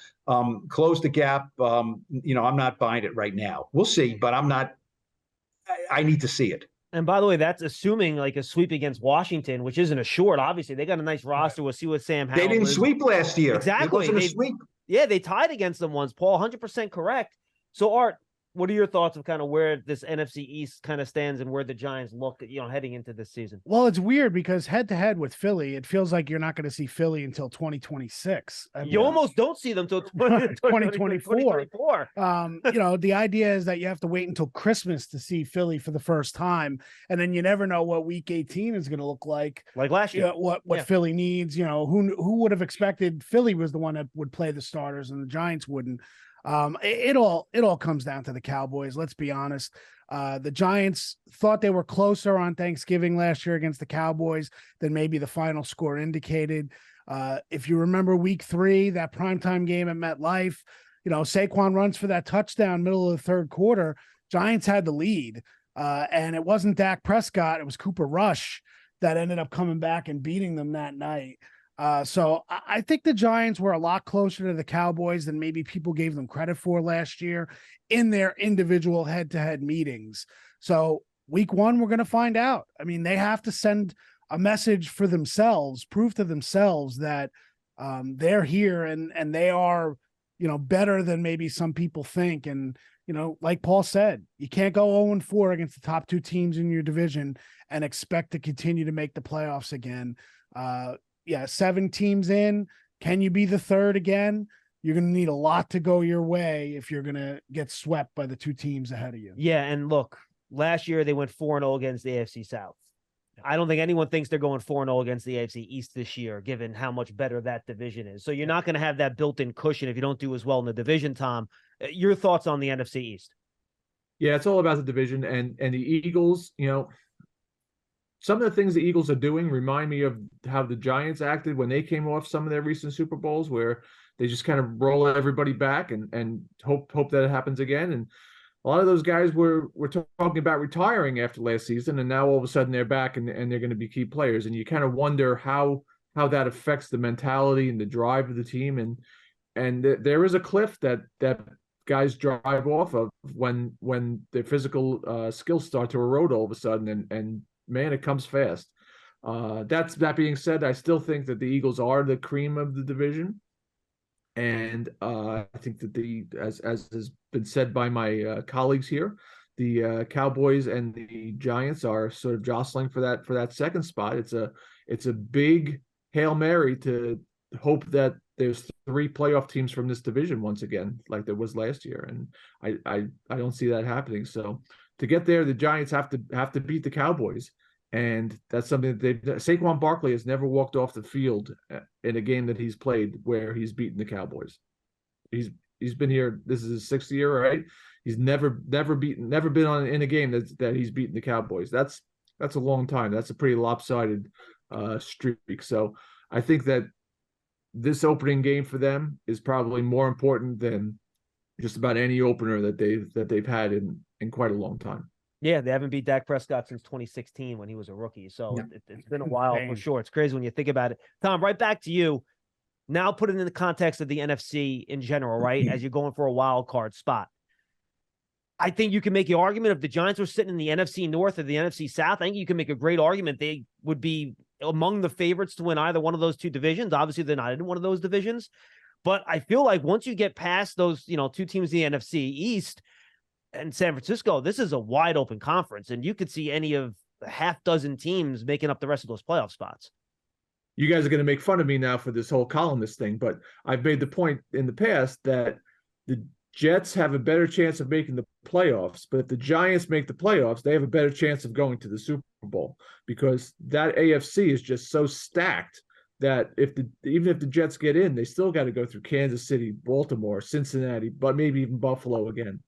close the gap. I'm not buying it right now. We'll see, but I need to see it. And by the way, that's assuming like a sweep against Washington, which isn't assured. Obviously, they got a nice roster. We'll see what Sam Howell They didn't sweep last year. Exactly. It wasn't a sweep. Yeah, they tied against them once, Paul. 100% correct. So, Art, what are your thoughts of kind of where this NFC East kind of stands and where the Giants look, heading into this season? Well, it's weird because head to head with Philly, it feels like you're not going to see Philly until 2026. You almost don't see them until 2024. The idea is that you have to wait until Christmas to see Philly for the first time. And then you never know what week 18 is going to look like. Like last year. What Philly needs, who would have expected Philly was the one that would play the starters and the Giants wouldn't. It all comes down to the Cowboys. Let's be honest. The Giants thought they were closer on Thanksgiving last year against the Cowboys than maybe the final score indicated. If you remember week 3, that primetime game at MetLife, Saquon runs for that touchdown middle of the third quarter. Giants had the lead. And it wasn't Dak Prescott. It was Cooper Rush that ended up coming back and beating them that night. So I think the Giants were a lot closer to the Cowboys than maybe people gave them credit for last year in their individual head-to-head meetings. So week 1, we're going to find out. I mean, they have to send a message for themselves, prove to themselves that they're here and they are, better than maybe some people think. And, like Paul said, you can't go 0-4 against the top 2 teams in your division and expect to continue to make the playoffs again. 7 teams in. Can you be the third again? You're going to need a lot to go your way if you're going to get swept by the 2 teams ahead of you. Yeah, and look, last year they went 4-0 against the AFC South. I don't think anyone thinks they're going 4-0 against the AFC East this year, given how much better that division is. So you're not going to have that built-in cushion if you don't do as well in the division, Tom. Your thoughts on the NFC East? Yeah, it's all about the division and the Eagles, some of the things the Eagles are doing remind me of how the Giants acted when they came off some of their recent Super Bowls, where they just kind of roll everybody back and hope that it happens again. And a lot of those guys were talking about retiring after last season, and now all of a sudden they're back and they're going to be key players. And you kind of wonder how that affects the mentality and the drive of the team. And there is a cliff that guys drive off of when their physical skills start to erode all of a sudden, and man, it comes fast. That being said, I still think that the Eagles are the cream of the division. And I think that as has been said by my colleagues here, the Cowboys and the Giants are sort of jostling for that second spot. It's a big Hail Mary to hope that there's 3 playoff teams from this division once again, like there was last year, and I don't see that happening. So to get there, the Giants have to beat the Cowboys, and that's something that Saquon Barkley has never walked off the field in a game that he's played where he's beaten the Cowboys. He's been here. This is his 6th year, right? He's never been in a game that he's beaten the Cowboys. That's a long time. That's a pretty lopsided streak. So I think that this opening game for them is probably more important than just about any opener that they've had in quite a long time. Yeah, they haven't beat Dak Prescott since 2016 when he was a rookie. So it's been a while for sure. It's crazy when you think about it. Tom, right back to you. Now put it in the context of the NFC in general, right? As you're going for a wild card spot. I think you can make the argument if the Giants were sitting in the NFC North or the NFC South, I think you can make a great argument they would be among the favorites to win either one of those 2 divisions. Obviously, they're not in one of those divisions. But I feel like once you get past those, 2 teams in the NFC East and San Francisco, this is a wide open conference, and you could see any of the half dozen teams making up the rest of those playoff spots. You guys are going to make fun of me now for this whole columnist thing, but I've made the point in the past that the Jets have a better chance of making the playoffs, but if the Giants make the playoffs, they have a better chance of going to the Super Bowl, because that AFC is just so stacked that even if the Jets get in, they still got to go through Kansas City, Baltimore, Cincinnati, but maybe even Buffalo again.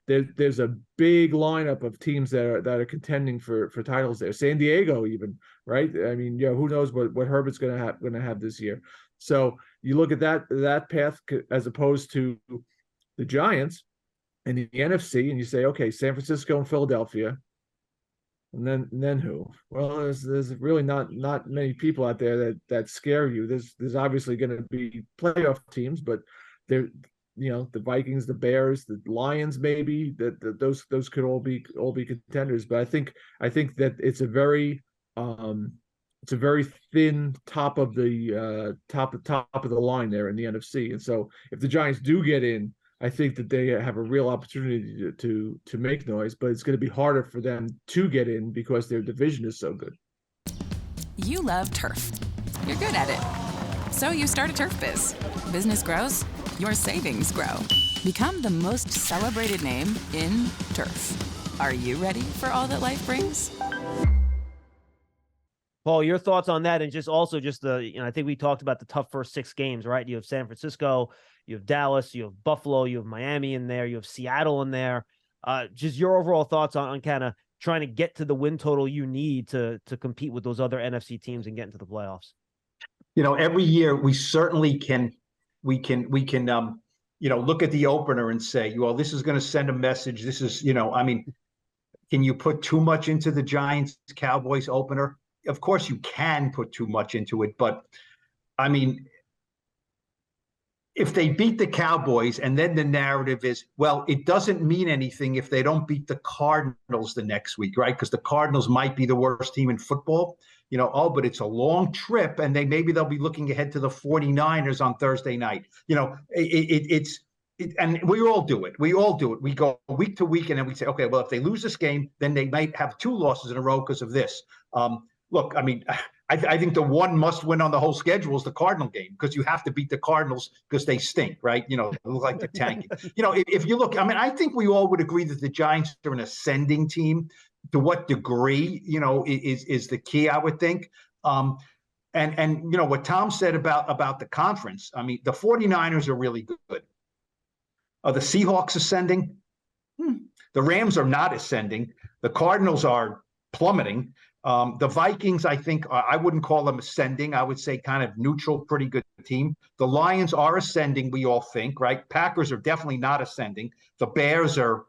There's a big lineup of teams that are contending for titles there. San Diego even, right? I mean, who knows what Herbert's going to have this year. So you look at that path as opposed to the Giants and the NFC, and you say, okay, San Francisco and Philadelphia, and then who? Well, there's really not many people out there that scare you. There's obviously going to be playoff teams, but they're the Vikings, the Bears, the Lions, maybe those could all be contenders. But I think that it's a very thin top of the top of the line there in the NFC. And so if the Giants do get in, I think that they have a real opportunity to make noise, but it's going to be harder for them to get in because their division is so good. You love turf. You're good at it. So you start a turf biz. Business grows, your savings grow. Become the most celebrated name in turf. Are you ready for all that life brings? Paul, your thoughts on that, and just I think we talked about the tough first 6 games, right? You have San Francisco, you have Dallas, you have Buffalo, you have Miami in there, you have Seattle in there. Just your overall thoughts on kind of trying to get to the win total you need to compete with those other NFC teams and get into the playoffs. Every year we certainly can look at the opener and say, well, this is going to send a message. This is, can you put too much into the Giants Cowboys opener? Of course you can put too much into it, but I mean, if they beat the Cowboys and then the narrative is, well, it doesn't mean anything if they don't beat the Cardinals the next week, right? Because the Cardinals might be the worst team in football, but it's a long trip and maybe they'll be looking ahead to the 49ers on Thursday night. And we all do it. We go week to week and then we say, okay, well, if they lose this game, then they might have 2 losses in a row because of this. Look, I mean, I think the one must win on the whole schedule is the Cardinal game because you have to beat the Cardinals because they stink, right? They look like they're tanking. If you look, I mean, I think we all would agree that the Giants are an ascending team. To what degree, is the key, I would think. And what Tom said about the conference, I mean, the 49ers are really good. Are the Seahawks ascending? The Rams are not ascending. The Cardinals are plummeting. The Vikings, I think, I wouldn't call them ascending. I would say kind of neutral, pretty good team. The Lions are ascending, we all think, right? Packers are definitely not ascending. The Bears are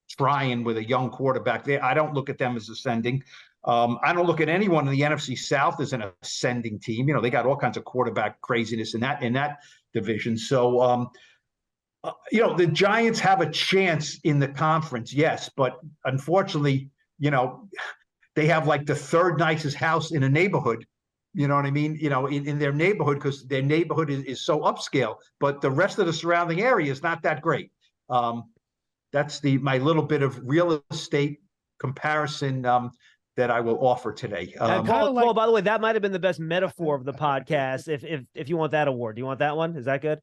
trying with a young quarterback there. I don't look at them as ascending. I don't look at anyone in the NFC South as an ascending team. They got all kinds of quarterback craziness in that division. So, the Giants have a chance in the conference, yes, but unfortunately, they have like the third nicest house in a neighborhood. You know what I mean? In their neighborhood, because their neighborhood is so upscale, but the rest of the surrounding area is not that great. That's my little bit of real estate comparison that I will offer today. Paul, by the way, that might have been the best metaphor of the podcast. If you want that award, do you want that one? Is that good?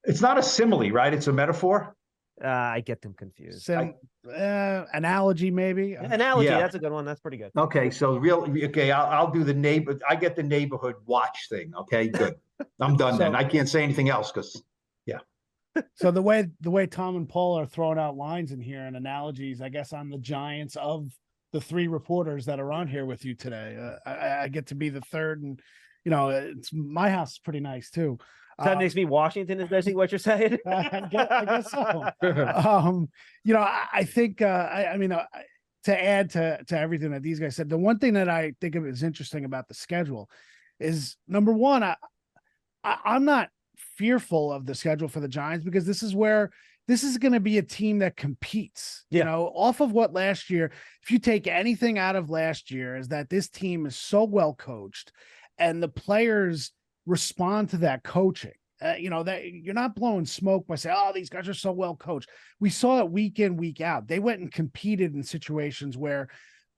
It's not a simile, right? It's a metaphor. I get them confused. Analogy, maybe. Analogy. Yeah. That's a good one. That's pretty good. Okay, so I'll do the neighbor. I get the neighborhood watch thing. Okay, good. I'm done then. I can't say anything else because, yeah. So the way Tom and Paul are throwing out lines in here and analogies, I guess I'm the Giants of the three reporters that are on here with you today. I get to be the third, and it's my house is pretty nice too. That makes me Washington, is basically what you're saying. I guess so. I think, to add to everything that these guys said, the one thing that I think of is interesting about the schedule is, number one, I'm not fearful of the schedule for the Giants, because this is going to be a team that competes, off of what last year, if you take anything out of last year, is that this team is so well coached and the players respond to that coaching. That you're not blowing smoke by saying, oh, these guys are so well coached. We saw it week in, week out. They went and competed in situations where,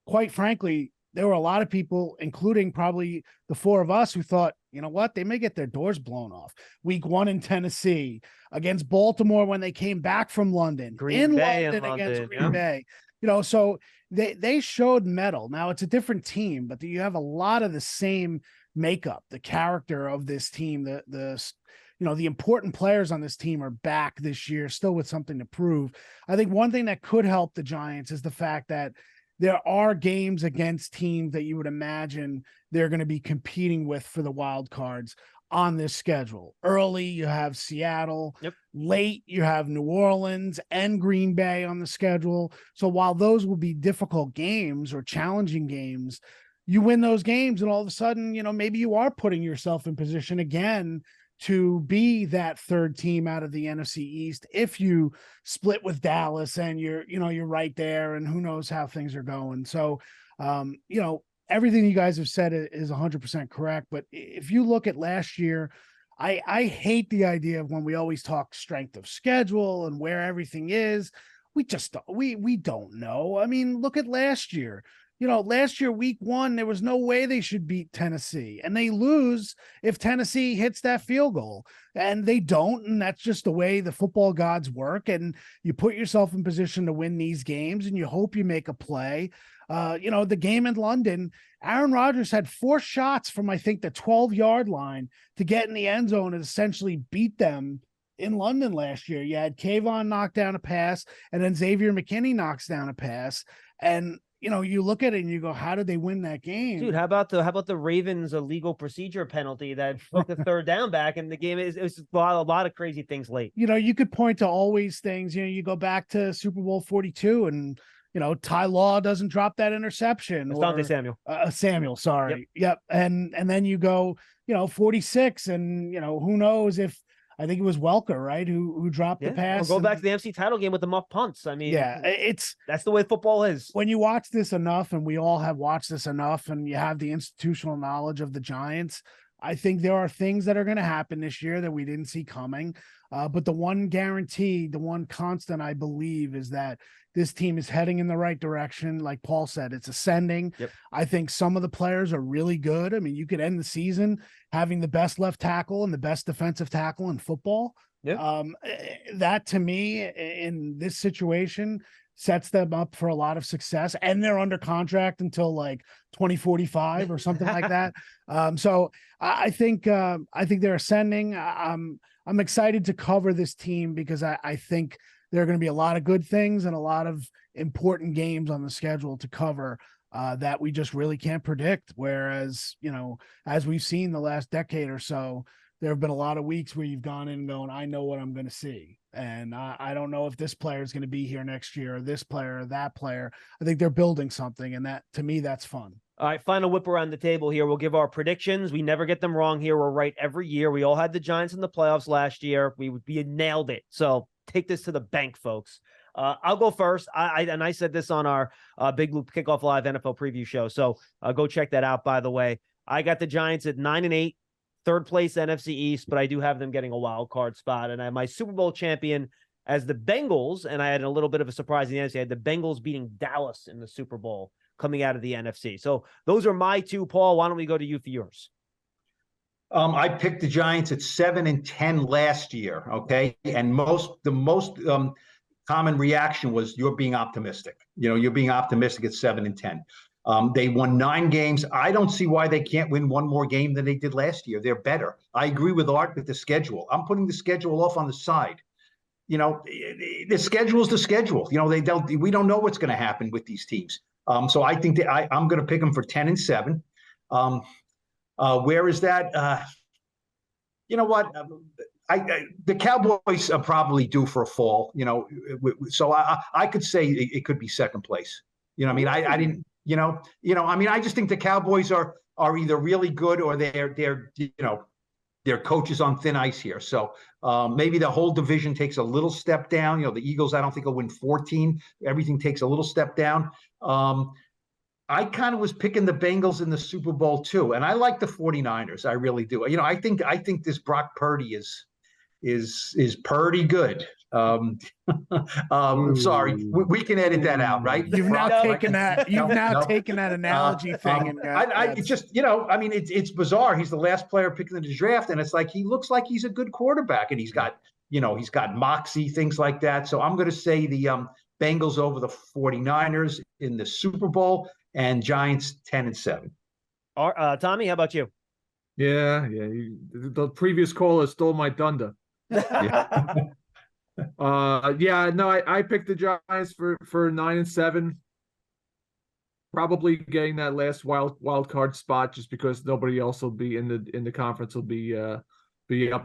quite frankly, there were a lot of people, including probably the four of us, who thought, you know what, they may get their doors blown off. Week 1 in Tennessee, against Baltimore when they came back from London, Green Bay against Green Bay. So they showed mettle. Now it's a different team, but you have a lot of the same makeup, the character of this team, the important players on this team are back this year, still with something to prove. I think one thing that could help the Giants is the fact that there are games against teams that you would imagine they're going to be competing with for the wild cards on this schedule. Early, you have Seattle. Yep. Late, you have New Orleans and Green Bay on the schedule. So while those will be difficult games or challenging games, you win those games, and all of a sudden, maybe you are putting yourself in position again to be that third team out of the NFC East if you split with Dallas and you're right there, and who knows how things are going. So, everything you guys have said is 100% correct. But if you look at last year, I hate the idea of when we always talk strength of schedule and where everything is. We just we don't know. I mean, look at last year. Last year, week 1, there was no way they should beat Tennessee, and they lose if Tennessee hits that field goal, and they don't. And that's just the way the football gods work. And you put yourself in position to win these games, and you hope you make a play. The game in London, Aaron Rodgers had 4 shots from, I think, the 12-yard line to get in the end zone and essentially beat them in London last year. You had Kayvon knock down a pass, and then Xavier McKinney knocks down a pass. And you look at it and you go, how did they win that game? Dude, how about the Ravens illegal procedure penalty that took the third down back in the game? It was a lot of crazy things late. You could point to always things, you go back to Super Bowl 42 and, Ty Law doesn't drop that interception. Asante Samuel. Samuel, sorry. Yep. And then you go, 46 and, who knows if, I think it was Welker, right, who dropped the pass. Or go back to the NFC title game with the muff punts. I mean, that's the way football is. When you watch this enough, and we all have watched this enough, and you have the institutional knowledge of the Giants, I think there are things that are going to happen this year that we didn't see coming. But the one guarantee, the one constant, I believe, is that this team is heading in the right direction. Like Paul said, it's ascending. Yep. I think some of the players are really good. I mean, you could end the season having the best left tackle and the best defensive tackle in football. Yep. That, to me, in this situation, sets them up for a lot of success, and they're under contract until like 2045 or something like that. So I think they're ascending. I'm excited to cover this team because I think there are going to be a lot of good things and a lot of important games on the schedule to cover that we just really can't predict. Whereas, as we've seen the last decade or so, there have been a lot of weeks where you've gone in and going, I know what I'm going to see. And I don't know if this player is going to be here next year, or this player or that player. I think they're building something. And that, to me, that's fun. All right, final whip around the table here. We'll give our predictions. We never get them wrong here. We're right every year. We all had the Giants in the playoffs last year. We nailed it. So take this to the bank, folks. I'll go first. I said this on our Big Blue Kickoff Live NFL preview show. So go check that out, by the way. I got the Giants at 9-8, third place NFC East, but I do have them getting a wild card spot. And I have my Super Bowl champion as the Bengals, and I had a little bit of a surprise in the NFC. I had the Bengals beating Dallas in the Super Bowl coming out of the NFC. So those are my two. Paul, why don't we go to you for yours? I picked the Giants at 7-10 last year. Okay. And the most common reaction was you're being optimistic. You're being optimistic at 7-10. They won 9 games. I don't see why they can't win one more game than they did last year. They're better. I agree with Art with the schedule. I'm putting the schedule off on the side. The schedule is the schedule. We don't know what's going to happen with these teams. So I think that I'm going to pick them for 10-7. Where is that? You know what? The Cowboys are probably due for a fall. So I could say it could be second place. I mean, I didn't. I mean, I just think the Cowboys are either really good or they're coaches on thin ice here. So maybe the whole division takes a little step down. The Eagles, I don't think will win 14. Everything takes a little step down. I kind of was picking the Bengals in the Super Bowl too, and I like the 49ers. I really do. I think this Brock Purdy is pretty good. Sorry, we can edit that out, right? You've now taken that. You've now taken that analogy thing, and it's just I mean, it's bizarre. He's the last player picked in the draft, and it's like he looks like he's a good quarterback, and he's got moxie, things like that. So I'm going to say the Bengals over the 49ers in the Super Bowl, and Giants 10-7. Tommy, how about you? Yeah. The previous caller stole my thunder. I picked the Giants for 9-7. Probably getting that last wild card spot just because nobody else will be in the conference will be up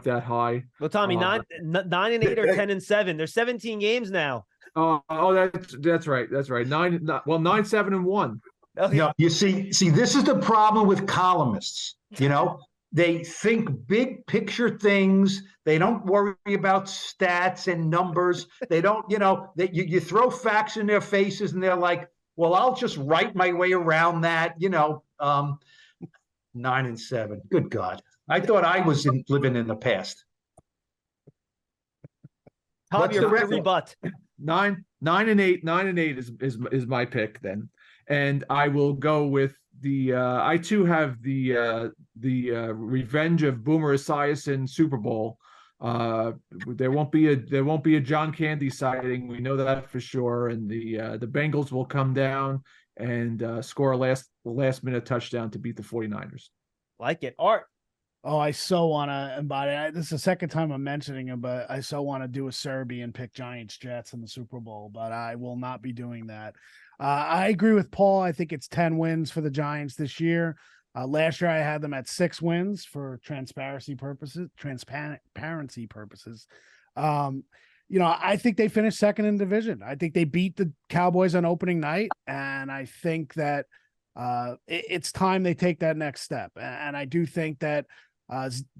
that high. Well, Tommy, 9-8 or 10-7. There's 17 games now. That's right. 9-7-1. Oh, yeah. You see, this is the problem with columnists. They think big picture things. They don't worry about stats and numbers. They don't, you throw facts in their faces and they're like, well, I'll just write my way around that, 9-7. Good God. I thought I was living in the past. Tom, you're free to rebut. 9-8 is my pick then. And I will go with I too have the Revenge of Boomer Esiason Super Bowl. There won't be a John Candy sighting. We know that for sure. And the Bengals will come down and score a last minute touchdown to beat the 49ers. Like it. Art. Oh, I so want to embody. This is the second time I'm mentioning him, but I so want to do a Serby and pick Giants Jets in the Super Bowl, but I will not be doing that. I agree with Paul. I think it's 10 wins for the Giants this year. Last year I had them at 6 wins for transparency purposes. I think they finished second in division. I think they beat the Cowboys on opening night, and I think that it's time they take that next step. And I do think that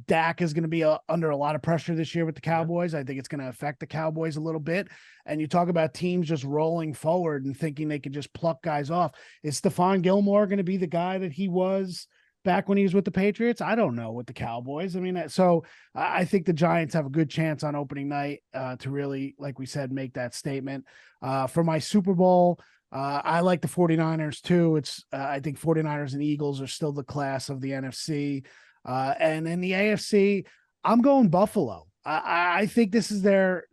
Dak is going to be under a lot of pressure this year with the Cowboys. I think it's going to affect the Cowboys a little bit. And you talk about teams just rolling forward and thinking they could just pluck guys off. Is Stephon Gilmore going to be the guy that he was back when he was with the Patriots? I don't know with the Cowboys. I mean, so I think the Giants have a good chance on opening night to really, like we said, make that statement. For my Super Bowl, I like the 49ers too. I think 49ers and Eagles are still the class of the NFC. And in the AFC, I'm going Buffalo. I think this is their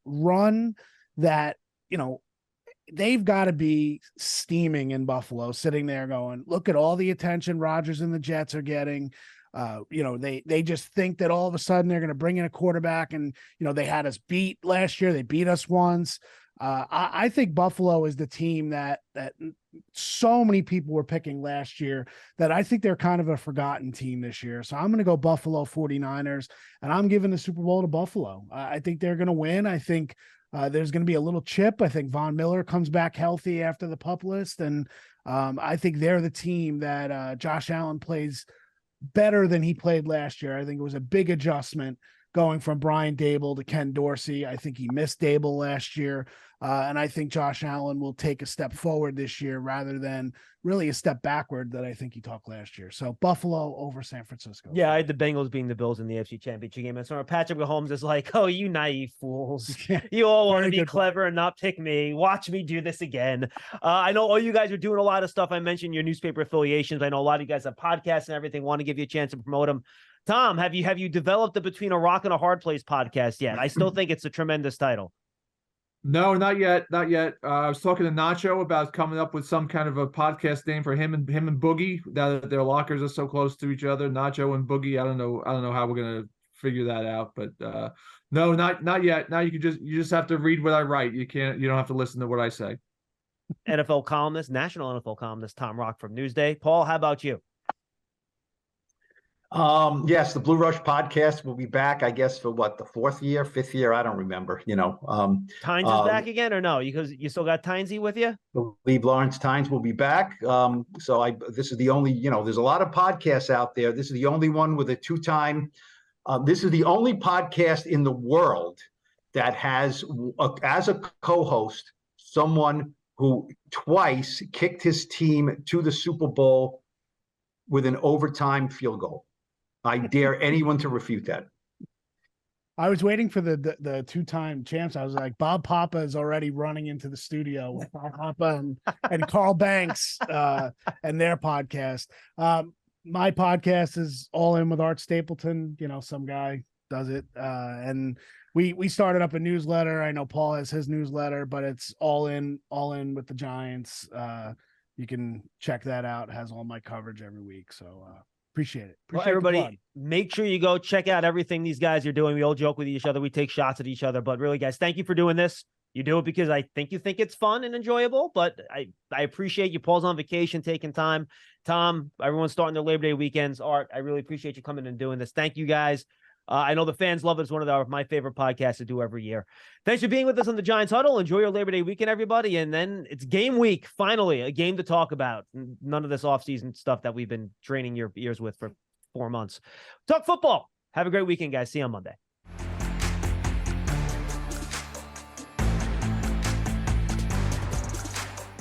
run that, they've got to be steaming in Buffalo, sitting there going, look at all the attention Rodgers and the Jets are getting. They just think that all of a sudden they're going to bring in a quarterback and, they had us beat last year. They beat us once. I think Buffalo is the team that so many people were picking last year that I think they're kind of a forgotten team this year. So I'm going to go Buffalo 49ers, and I'm giving the Super Bowl to Buffalo. I think they're going to win. I think there's going to be a little chip. I think Von Miller comes back healthy after the PUP list, and I think they're the team that Josh Allen plays better than he played last year. I think it was a big adjustment going from Brian Dable to Ken Dorsey. I think he missed Dable last year. And I think Josh Allen will take a step forward this year rather than really a step backward that I think he took last year. So Buffalo over San Francisco. Yeah, I had the Bengals beating the Bills in the AFC Championship game. And so Patrick Mahomes is like, oh, you naive fools. You all want to be clever and not pick me. Watch me do this again. I know all you guys are doing a lot of stuff. I mentioned your newspaper affiliations. I know a lot of you guys have podcasts and everything. Want to give you a chance to promote them. Tom, have you developed the Between a Rock and a Hard Place podcast yet? I still think it's a tremendous title. No, not yet. Not yet. I was talking to Nacho about coming up with some kind of a podcast name for him and Boogie. Now that their lockers are so close to each other, Nacho and Boogie. I don't know how we're gonna figure that out. But no, not yet. Now you just have to read what I write. You don't have to listen to what I say. NFL columnist, national NFL columnist Tom Rock from Newsday. Paul, how about you? Yes, the Blue Rush podcast will be back, I guess, for what, the 5th year? I don't remember, Tynes is back again or no? Because you still got Tynesy with you? I believe Lawrence Tynes will be back. This is the only, there's a lot of podcasts out there. This is the only one with a 2-time. This is the only podcast in the world that has, as a co-host, someone who twice kicked his team to the Super Bowl with an overtime field goal. I dare anyone to refute that. I was waiting for the 2-time champs. I was like, Bob Papa is already running into the studio with Bob Papa and Carl Banks and their podcast. My podcast is All In with Art Stapleton. Some guy does it. And we started up a newsletter. I know Paul has his newsletter, but it's All In with the Giants. You can check that out. It has all my coverage every week. So appreciate it. Well, everybody, make sure you go check out everything these guys are doing. We all joke with each other. We take shots at each other. But really, guys, thank you for doing this. You do it because I think you think it's fun and enjoyable. But I appreciate you. Paul's on vacation, taking time. Tom, everyone's starting their Labor Day weekends. Art, I really appreciate you coming and doing this. Thank you, guys. I know the fans love it. It's one of my favorite podcasts to do every year. Thanks for being with us on the Giants Huddle. Enjoy your Labor Day weekend, everybody. And then it's game week, finally, a game to talk about. None of this offseason stuff that we've been draining your ears with for 4 months. Talk football. Have a great weekend, guys. See you on Monday.